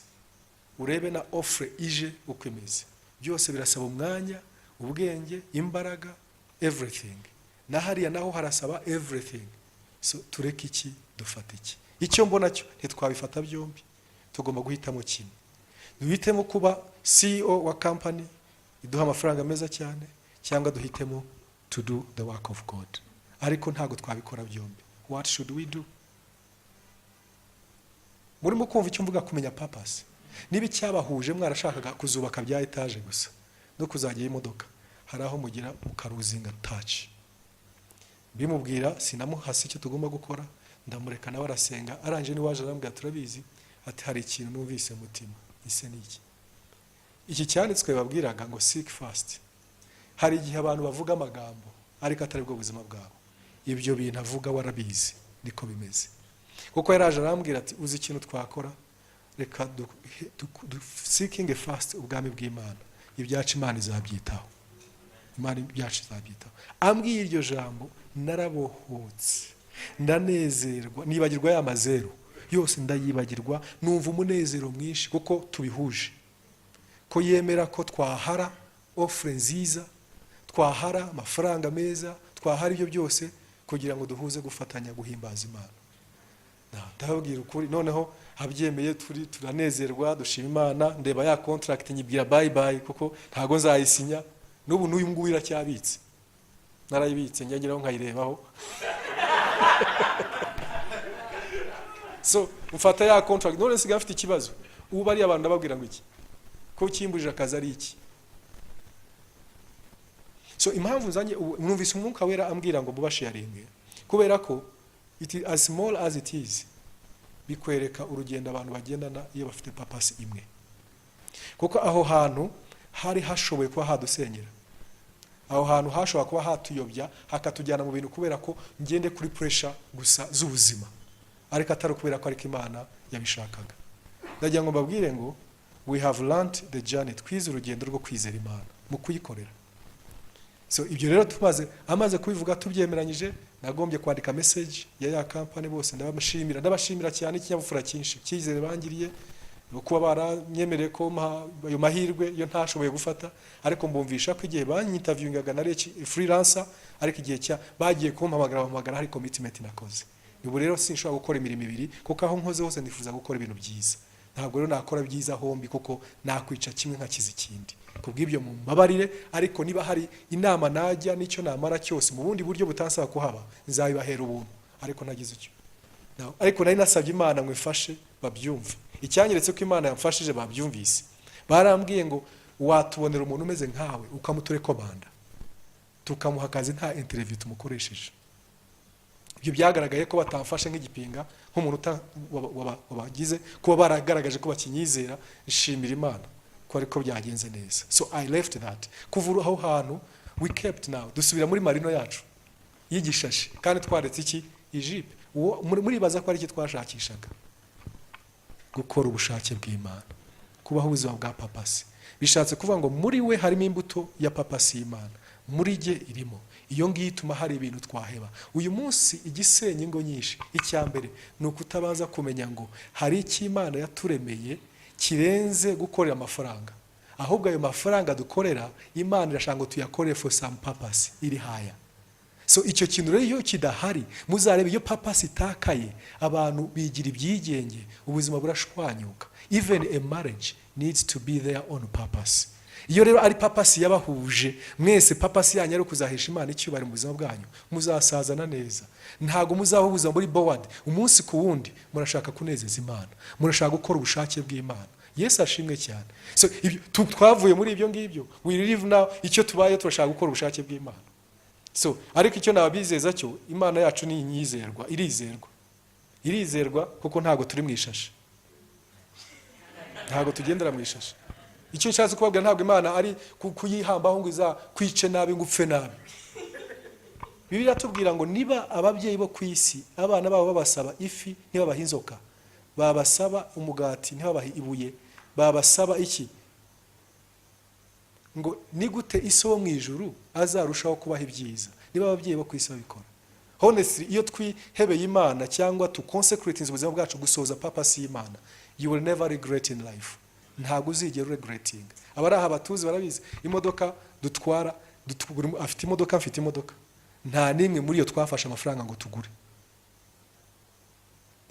urebe na offre ije uko imeze, byose birasaba umwanya, ubwenge, imbaraga, everything. Na hariya naho harasaba everything. So tureke iki, dufata iki. Icyo mbona cyo ntitwabifata byombi, tugomba guhitamo kimwe. Duhitemo kuba CEO wa company iduha amafaranga meza cyane, cyangwa duhitemo to do the work of God. Ariko ntago twabikora byombi. What should we do? Murimo kumva icyo mvuga, kumenya purpose. Niba cyabahuje mwarashakaga kuzubaka bya etage gusa no kuzajya imodoka, hari aho mugira mukaruzinga touch. bimubwira sinamuhasi icyo tugomba gukora, ndamureka nawe arasenga. Arangije ni waje arambwira turabizi ati hari ikintu numvise mutima, ise niki iki cyanditswe babwiraga ngo seek first. Hari igihe abantu bavuga amagambo ariko atari bwo buzima bwabo. Ibyo bintu avuga warabizi niko bimeze, kuko yaraje arambwira ati uzi ikintu twakora, reka seeking first ubwami bw'Imana, ibyacu Imana izabyitaho, Imana ibyacu izabyitaho. Ambwiye iryo jambo narabohotse, ndanezerwa, nibagirwa ya mazeru yose ndayibagirwa, numva umunezero mwinshi kuko tubihuje, ko yemera ko twahara offre nziza, twahara amafaranga meza, twahara ibyo byose kugira ngo duhuze gufatanya guhimbaza Imana. Ndababwira ukuri, noneho abyemeye turanezerwa, dushima Imana. Ndeba ya contract nyibwira bye bye kuko ntago nzayisinya, n'ubu n'uyu nguyu iracyabitse, narayibitse njyagiraho nkayirebaho. So mfata ya contract, none siga afite ikibazo. Ubu bari abantu ndababwira ngo iki ko kimbujije akazi ari iki. So impamvu nzanye numvise umwuka wera ambwira ngo mubasharinge, kubera ko it as small as it is, bikwereka urugendo abantu bagendana iyo bafite papasi imwe. Kuko aho hantu hari hashoboye kuba hadusenyera, aho hantu hashobora kuba hatuyobya hakatujyana mu bintu kubera ko ngende kuri pressure gusa z'ubuzima, ariko atari kubera ko ariko Imana yabishakaga. Ndagira ngo mbabwire ngo we have learned the journey, twize urugendo rwo kwizera Imana mu kuyikorera. So ibyo rero amaze kubivuga tubyemeranyije, nagombye kwandika message ya company bose ndabashimira cyane ikinyabufura cyinshi cyizere bangiriye, kuba baranyemereye ko ayo mahirwe yo ntashoboye gufata, ariko mbumvisha ko igihe banyinterviewingaga nari freelancer, ariko igihe bagiye kumpamagara hari commitment nakoze. Ubu rero sinshobora gukora imirimo ibiri, kuko aho nkoze hose nifuza gukora ibintu byiza. Ntabwo rero nakora byiza hombi kuko nakwica kimwe nkakiza ikindi. Kubw'ibyo mu mabarire, ariko niba hari inama najya n'icyo namara cyose mu bundi buryo butansaba kuhaba, nzabibahera ubuntu, ariko nagize icyo. Ariko nari nasabye Imana ngo ifashe babyumve. Icyanyeretse ko Imana yamfashije babyumvise. Barambwiye ngo watubonera umuntu umeze nkawe ukamuture komanda, tukamuha akazi nta interview tumukoresheje. Ibyo byagaragaye ko batamfashe nk'igipinga, nk'umuntu wabagize kuba baragaragaje ko bakinyizera. Nshimira Imana ko ariko byagenze neza. So I left that. Kuvura aho hantu we kept now, dusubira muri marino yacu yigishashi, kandi twaretse iki Egypt. Muri baza ko ari iki twashakishaga, gukora ubushake bw'Imana, kubaho ubuzima bwa papasi. Bishatse kuvuga ngo muri we harimo imbuto ya papasi y'Imana, muri jye irimo. Iyo ngiyo ituma hari ibintu twaheba. Uyu munsi igisenya ingo nyinshi, icyambere ni ukutabaza kumenya ngo hari icyo Imana yaturemeye kirenze gukorera amafaranga. Ahubwo ayo mafaranga dukorera Imana irashaka ngo tuyakorere for some purpose iri haya. So icyo kintu rero iyo kidahari, muzarebe iyo papasi itakaye, abantu bigira ibyigenge, ubuzima burashwanyuka. Even a marriage needs to be there on purpose. Iyo rero ari papasi yabahuje mwese, papasi yanyu ari kuzahesha Imana icyubahiro mu buzima bwanyu, muzasazana neza. Ntago muzahuza muri board umunsi ku wundi murashaka kunezeza Imana, murashaka gukora ubushake bw'Imana. Yesu ashimwe cyane. So twavuye muri ibyo ngibyo, we live now, icyo tubaye turashaka gukora ubushake bw'Imana. So ariko icyo nabizeza cyo, Imana yacu ni inyizerwa, irizerwa kuko ntago turi mu ishashi, ntago tugendera mu ishashi. Icyo nshatse kubabwira, ntabwo Imana ari kuyihambaho ngo iza kwice nabi ngo upfe nabi. Bibiliya tubwira ngo niba ababyeyi bo ku isi abana babo babasaba ifi ntibabaha inzoka, babasaba umugati ntibabaha ibuye, babasaba iki, ngo ni gute isi wo mu ijuru azarushaho kubaha ibyiza niba ababyeyi bo ku isi babikora. Honestly, iyo twihebeye Imana cyangwa to consecrate ubuzima bwacu gusoza purpose y'Imana, you will never regret in life. Ntabwo uzigera regretting. Abari aha batuzi barabizi, imodoka dutwara, afite imodoka, mfite imodoka, nta nimwe muri yo twafashe amafaranga ngo tugure.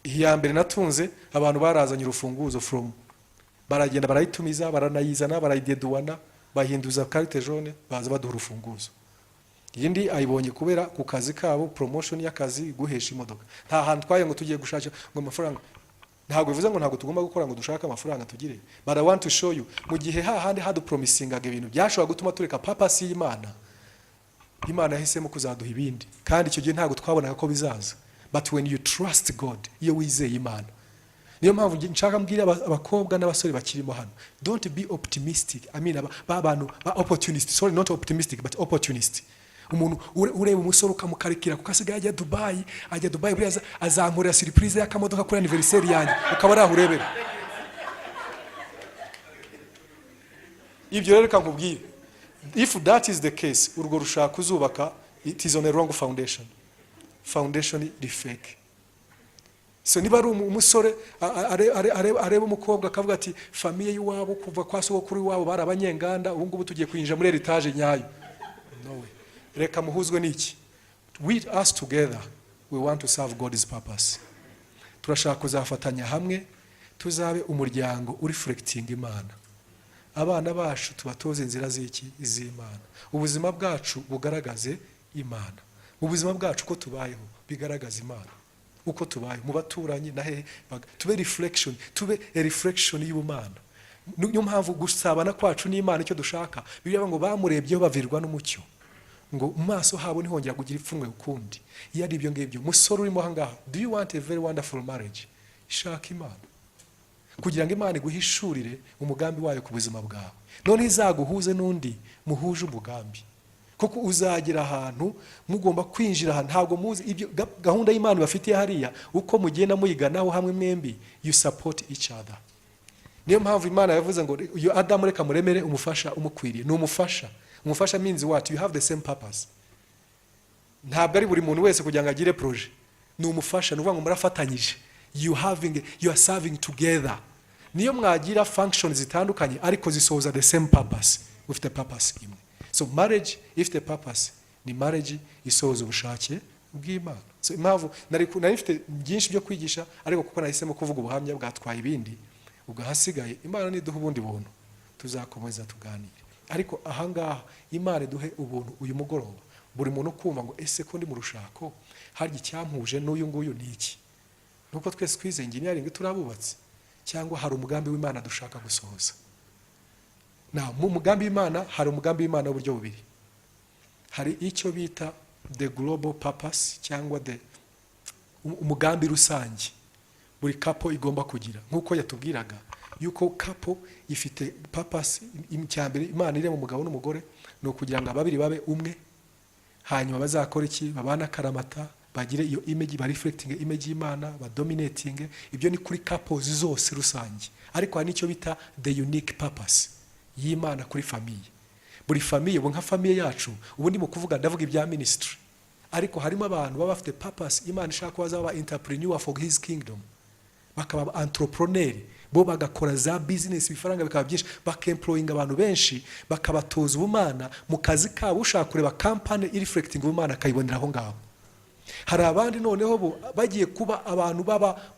Iya mbere natunze, abantu barazanye urufunguzo from, baragenda barayitumiza, baranayizana, barayideduana, bahinduza carte jaune, baza baduha urufunguzo. Yindi ayibonye kubera ku kazi kabo, promotion y'akazi, guhesha imodoka. Nta hantu twaye ngo tugiye gushaka ngo amafaranga. Ntabwo bivuze ngo ntabwo tugomba gukora ngo dushaka amafaranga tugire, but I want to show you mu gihe hahandi hadu promisingaga ibintu byashobora gutuma tureka purpose y'Imana, Imana yahisemo kuzaduha ibindi kandi icyo gihe ntabwo twabonaga ko bizaza. But when you trust God, iyo wizeye Imana, niyo mpamvu nshaka mbwira abakobwa n'abasore bakirimo hano, don't be optimistic. I mean abantu ba opportunist, sorry, not optimistic but opportunist. Umuntu ureba umusore ukamukarikira kuko asigaye ajya Dubai buri azamurira surprise y'akamodoka kuri anniversaire yanjye, ukaba ari aho urebera. Ibyo rero reka nkubwire, if that is the case, urwo rushaka uzubaka, it is on a wrong foundation. Foundation iri fake. So niba ari umusore areba umukobwa akavuga ati famiye y'iwabo kuva kwa sogokuru iwabo bari abanyenganda, ubu ngubu tugiye kwinjira muri heritage nyayo. No way. Reka muhuzwe n'iki? With us together we want to serve God's purpose. Turashaka kuzafatanya hamwe tuzabe umuryango ureflecting Imana. Abana bacu tubatoze inzira z'Imana. Ubuzima bwacu bugaragaze Imana. Ubuzima bwacu uko tubayeho bigaragaza Imana. Uko tubaye mu baturanyi nahe tube reflection y'Imana. Niyo mpamvu gusabana kwacu n'Imana icyo dushaka bireba ngo bamurebyeho bavirwa n'umucyo, ngo mu maso habo ntihongera kugira ipfunwe ukundi. Iyo ari ibyo ngibyo, musore urimo ahangaha, do you want a very wonderful marriage? Shaka Imana kugira ngo Imana iguhishurire umugambi wayo ku buzima bwawe, none izaguhuze n'undi muhuje umugambi. Kuko uzagira ahantu mugomba kwinjira ahantu ntabwo muzi ibyo gahunda y'Imana bafitiye hariya, uko mugenda muyiganaho hamwe mwembi, you support each other. Niyo mpamvu Imana yavuze ngo iyo Adamu reka muremere umufasha umukwiriye. Ni umufasha means what? You have the same purpose. Ntabwo ari buri muntu wese kugira ngo agire projet. Ni umufasha, nuvuga ngo murafatanyije. You are serving together. Niyo mwagira functions zitandukanye ariko zisoza the same purpose, with the purpose imwe. So marriage if the purpose ni marriage isoza ubushake bw'Imana. So impamvu nari mfite byinshi byo kwigisha ariko kuko nahisemo kuvuga ubuhamya bwatwaye ibindi, ubwo hasigaye Imana niduha ubundi buntu tuzakomeza tuganire. Ariko ahangaha Imana duhe ubuntu uyu mugoroba, buri muntu kumva ngo ese ko ndi mu rushako harya icyampuje n'uyu nguyu ni iki? Nuko twese twize engineering turabubatse cyangwa hari umugambi w'Imana dushaka gusohoza? Na mu mugambi w'Imana hari umugambi w'Imana w'uburyo bubiri. Hari icyo bita the global purpose cyangwa umugambi rusange buri couple igomba kugira, nkuko yatubwiraga yuko couple ifite purpose icyambere Imana ire mu mugabo n'umugore no kugira ngo ababiri babe umwe, hanyuma bazakora iki? Babana karamata, bagire iyo image, ba reflecting image y'Imana, ba dominating. Ibyo ni kuri couples zose rusange. Ariko hari nicyo bita the unique purpose y'Imana kuri famille. Buri famille, ubu nka famille yacu, ubundi mu kuvuga ndavuga ibya ministry, ariko harimo abantu baba bafite purpose Imana ishaka bazaba entrepreneur for his kingdom, bakaba entrepreneur, bo bagakora za business, bifaranga bikaba byinshi, bakemploying abantu benshi, bakabatoza ubumana mu kazi kabo. Ushaka kureba company reflecting ubumana kayibonera aho ngaho. Hari abandi noneho bo bagiye kuba abantu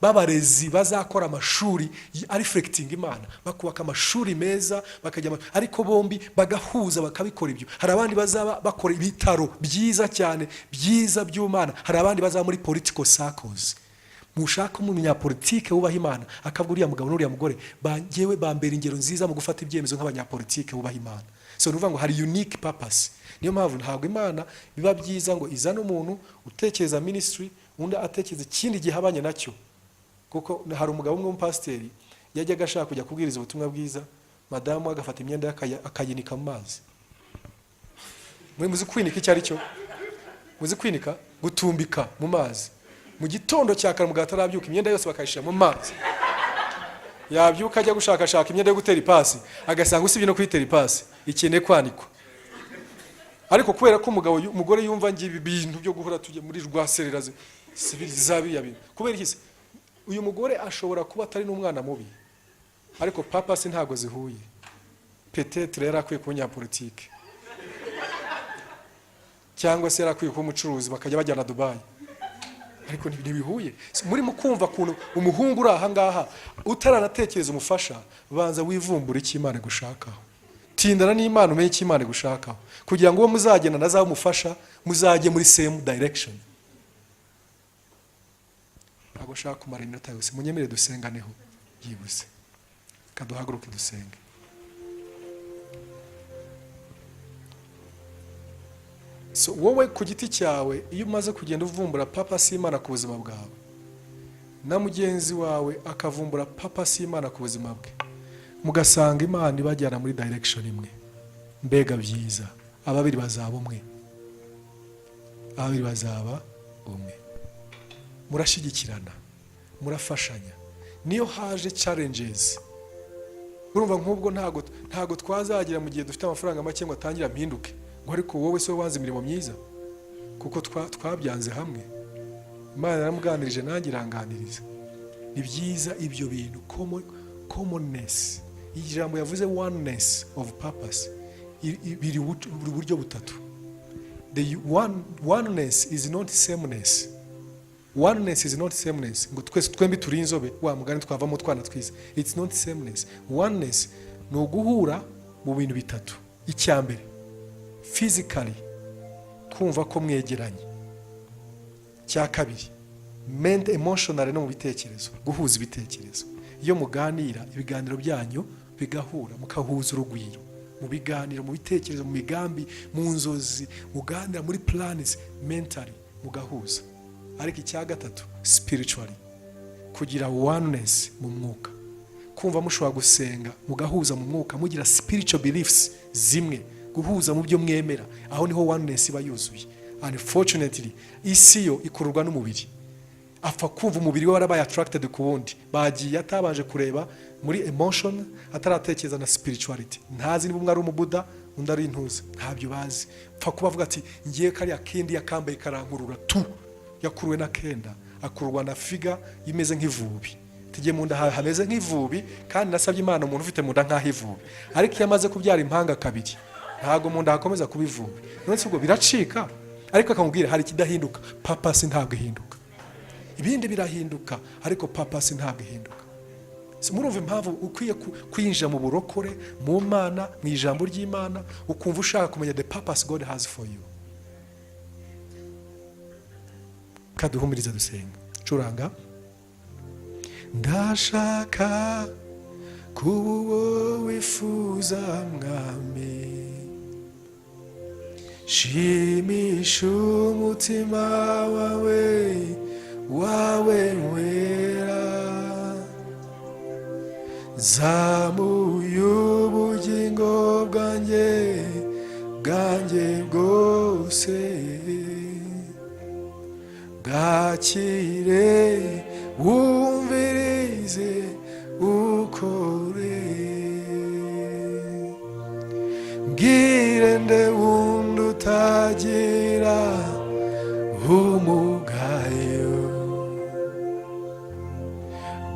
babarezi bazakora amashuri reflecting Imana, bakubaka amashuri meza bakajya, ariko bombi bagahuza bakabikora ibyo. Hari abandi bazaba bakora ibitaro byiza cyane byiza by'Imana. Hari abandi bazaba muri political circles, mushaka umunyapolitike wubaha Imana akavuga uriya mugabo n'uriya mugore bangewe bambera ingero nziza mu gufata ibyemezo nk'abanyapolitike wubaha Imana. So nuvuga ngo hari unique purpose. Niyo mpamvu ntabwo Imana biba byiza ngo izana umuntu utekereza ministry undi atekereza ikindi gihabanye nacyo. Kuko hari umugabo umwe w'umupasiteri yajyaga ashaka kujya kubwiriza ubutumwa bwiza, madamu agafata imyenda akayinika mu mazi. Muzi kwinika icyo ari cyo? Muzi kwinika? Gutumbika mu mazi. Mu gitondo cya kare mugata arabyuka imyenda yose bakayishira mu mazi. Yabyuka ajya gushaka imyenda yo gutera ipasi, agasanga usibye no kwitera ipasi ikeneye kwanikwa. Ariko kubera ko umugore yumva ngibi bintu byo guhora tujye muri rwasereraze zabiya bintu, kubera iki? Uyu mugore ashobora kuba atari n'umwana mubi, ariko purpose ntago zihuye. Peut-être yarakwiye kuba umunyapolitike, cyangwa se yarakwiye kuba umucuruzi bakajya bajyana Dubai, ariko ntibihuye. Muri mukumva kuntu umuhungu uri aha ngaha utaranatekereza umufasha, banza wivumbura icyo Imana gushakaho. Tindana n'Imana umenye icyo Imana gushakaho, kugira ngo uwo muzagenda naza umufasha muzajye muri same direction. Ntabwo shaka kumara iminota yose, munyemere dusenganeho yibuze. Kaduhaguruke dusenge. So wowe ku giti cyawe iyo umaze kugenda uvumbura purpose y'Imana ku buzima bwawe, na mugenzi wawe akavumbura purpose y'Imana ku buzima bwe, mugasanga Imana ibajyana muri direction imwe, mbega byiza, ababiri bazaba umwe, ababiri bazaba umwe, murashigikirana, murafashanya. Niyo haje challenges, urumva nk'ubwo ntago twazagira mu gihe dufite amafaranga make ngo atangira mpinduke, ngo ariko wowe se wanze imirimo myiza, kuko twabyanze hamwe. Imana yaramuganirije nanjye iranganiriza. Ni byiza ibyo bintu, commonness. Ijambo yavuze oneness of purpose, biri buryo butatu. The oneness is not sameness. Oneness is not sameness. Ngo twese twembi turi inzobe, wa mugani twavamo twana twiza. It's not sameness. Oneness ni uguhura mu bintu bitatu. Icyambere, physically, kumva ko mwegeranye. Cya kabiri, mental emotional no mu bitekerezo, guhuza ibitekerezo. Iyo muganira, ibiganiro byanyu bigahura, mukahuza urugwiro. Mu biganiro, mu bitekerezo, mu migambi, mu nzozi, muganira muri plans, mentally mugahuza. Ariko icya gatatu, spiritually, kugira oneness mu mwuka, kumva mushobora gusenga mugahuza mu mwuka, mugira spiritual beliefs zimwe, guhuza mu byo mwemera, aho niho oneness iba yuzuye. Unfortunately isi yo ikururwa n'umubiri, apfa kumva umubiri we warabaye attracted ku wundi, bagiye atabanje kureba muri emotion, ataratekereza na spirituality. Ntazi niba umwe ari umubuda undi ari intuza, ntabyo bazi. Pfa kuba avuga ati ngiye kariya kendi yakambaye karankurura tu, yakuruwe na kenda, akururwa na figa imeze nk'ivubi. Tigiye mu nda hameze nk'ivubi, kandi nasabye Imana umuntu ufite mu nda nk'ahivubi. Ariko iyo amaze kubyara impanga kabiri, ntago mu nda hakomeza kuba ivubi. None se ubwo biracika? Ariko akamubwira hari kidahinduka, purpose ntabwo ihinduka. Ibindi birahinduka, ariko purpose ntabwo ihinduka. Murumva impamvu ukwiye kwinjira mu burokore, mu Mana, mu ijambo ry'Imana, ukumva ushaka kumenya the purpose God has for you. Kaduhumiriza dusenga. Curanga. Ndashaka kuwo wifuza mwami, shimisha umutima wawe wera, zamuye ubugingo bwanjye bwose, bwakire wumvirize ukore, mbwire nde wundi utagira umugayo,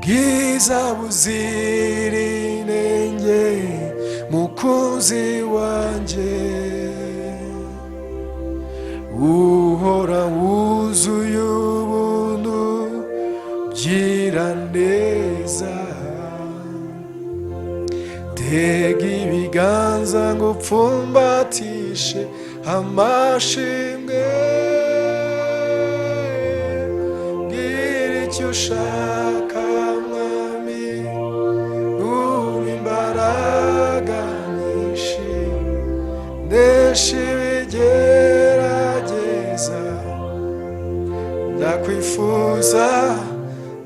bwiza buzira inenge mukunzi wanje, uhora wuzuye ubuntu gira neza, tega ibiganza ngo upfumbatishe amashimwe, gira icyo ushaka mwami, uri imbaraga nyinshi, nesha ibigerageza, ndakwifuza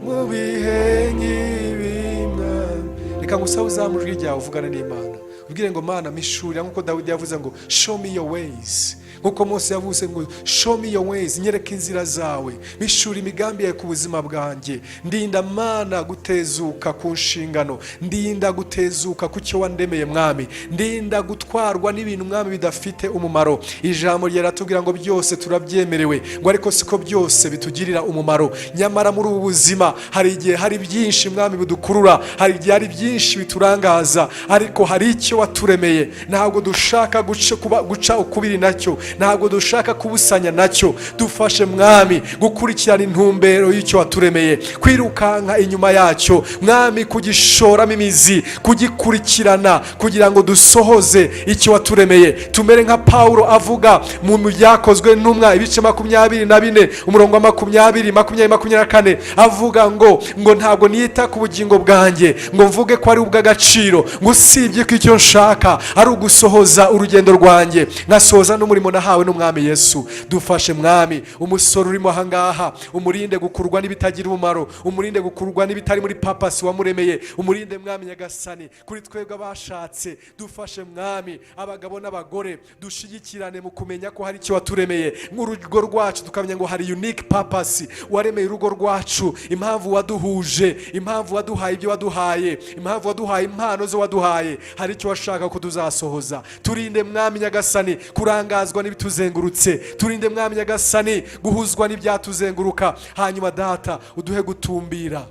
mu bihe nk'ibi mwami. Reka ngusabe uzamure ijwi ryawe uvugane n'Imana, ubwire ngo Mana mishurira, nk'uko Dawidi yavuze ngo show me your ways, nk'uko Mose yavuze ngo show me your ways, nyereka inzira zawe, mishura imigambi yawe ku buzima bwanjye. Ndinda Mana gutezuka ku nshingano, ndinda gutezuka ku cyo wandemeye mwami, ndinda gutwarwa n'ibintu mwami bidafite umumaro. Ijambo ryaratubwira ngo byose turabyemerewe, ngo ariko siko byose bitugirira umumaro. Nyamara muri ubu buzima hari igihe hari byinshi mwami bidukurura, hari igihe hari byinshi biturangaza, ariko hari icyo waturemeye. Ntabwo dushaka guca ukubiri nacyo, ntabwo dushaka kubusanya nacyo. Dufashe mwami gukurikirana intumbero y'icyo waturemeye, kwirukanka inyuma yacyo mwami, kugishoramo imizi, kugikurikirana kugira ngo dusohoze icyo waturemeye. Tumere nka Paulo avuga mu byakozwe n'umwa ibice 24 umurongo wa 20-24, avuga ngo ntabwo niyita ku bugingo bwanjye ngo mvuge ko ari ubw'agaciro, ngo usibye ko icyo nshaka ari ugusohoza urugendo rwanjye, nkasohoza n'umurimo nahawe n'umwami Yesu. Dufashe mwami umusore urimo ahangaha, umurinde gukurwa n'ibitagira umumaro, umurinde gukurwa n'ibitari muri papasi wamuremeye, umurinde mwami nyagasani kuri twebwe abashatse. Dufashe mwami abagabo n'abagore, dushigikirane mu kumenya ko hari icyo waturemeye nk'urugo rwacu, tukamenya ngo hari unique purpose waremeye urugo rwacu, impamvu waduhuje, impamvu waduhaye ibyo waduhaye, impamvu waduhaye impano zo waduhaye, hari icyo washaka ko tuzasohoza. Turinde mwami nyagasani kurangazwa n'ibituzengurutse, turinde mwami nyagasani guhuzwa n'ibyatuzenguruka. Hanyuma data uduhe gutumbira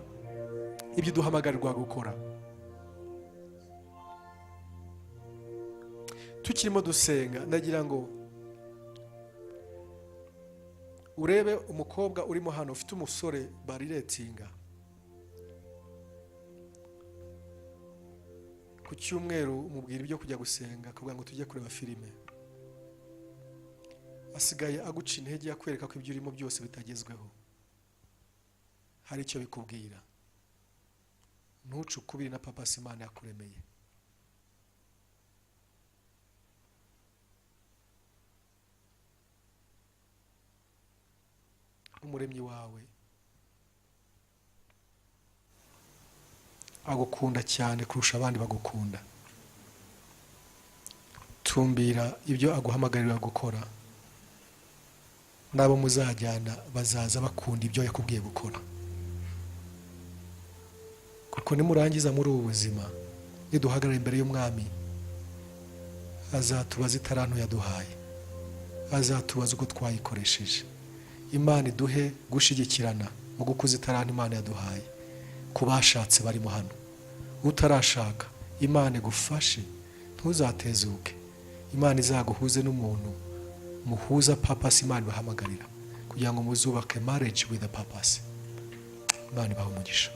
ibyo duhamagarirwa gukora. Tukirimo dusenga, ndagira ngo urebe umukobwa urimo hano ufite umusore bariretinga. Ku cyumweru umubwira ibyo kujya gusenga, akavuga ngo tujye kureba filime. Asigaye aguca intege yakwereka ko ibyo urimo byose bitagezweho. Hari icyo bikubwira. Ntucukubire na papa Simana yakuremeye. Umuremyi wawe agukunda cyane kurusha abandi bagukunda. Tumbira ibyo aguhamagarira gukora, nabo muzajyana bazaza bakunda ibyo yakubwiye gukora. Kuko nimurangiza muri ubu buzima, niduhagarara imbere y'umwami, azatubaza itarantu yaduhaye, azatubaza uko twayikoresheje. Imana iduhe gushigikirana mu gukuza itarantu Imana yaduhaye. Kubashatse barimo hano, utarashaka Imana igufashe, ntuzatezuke. Imana izaguhuze n'umuntu muhuza purpose Imana ibahamagarira, kugira ngo muzubake marriage with a purpose. Imana ibahe umugisha.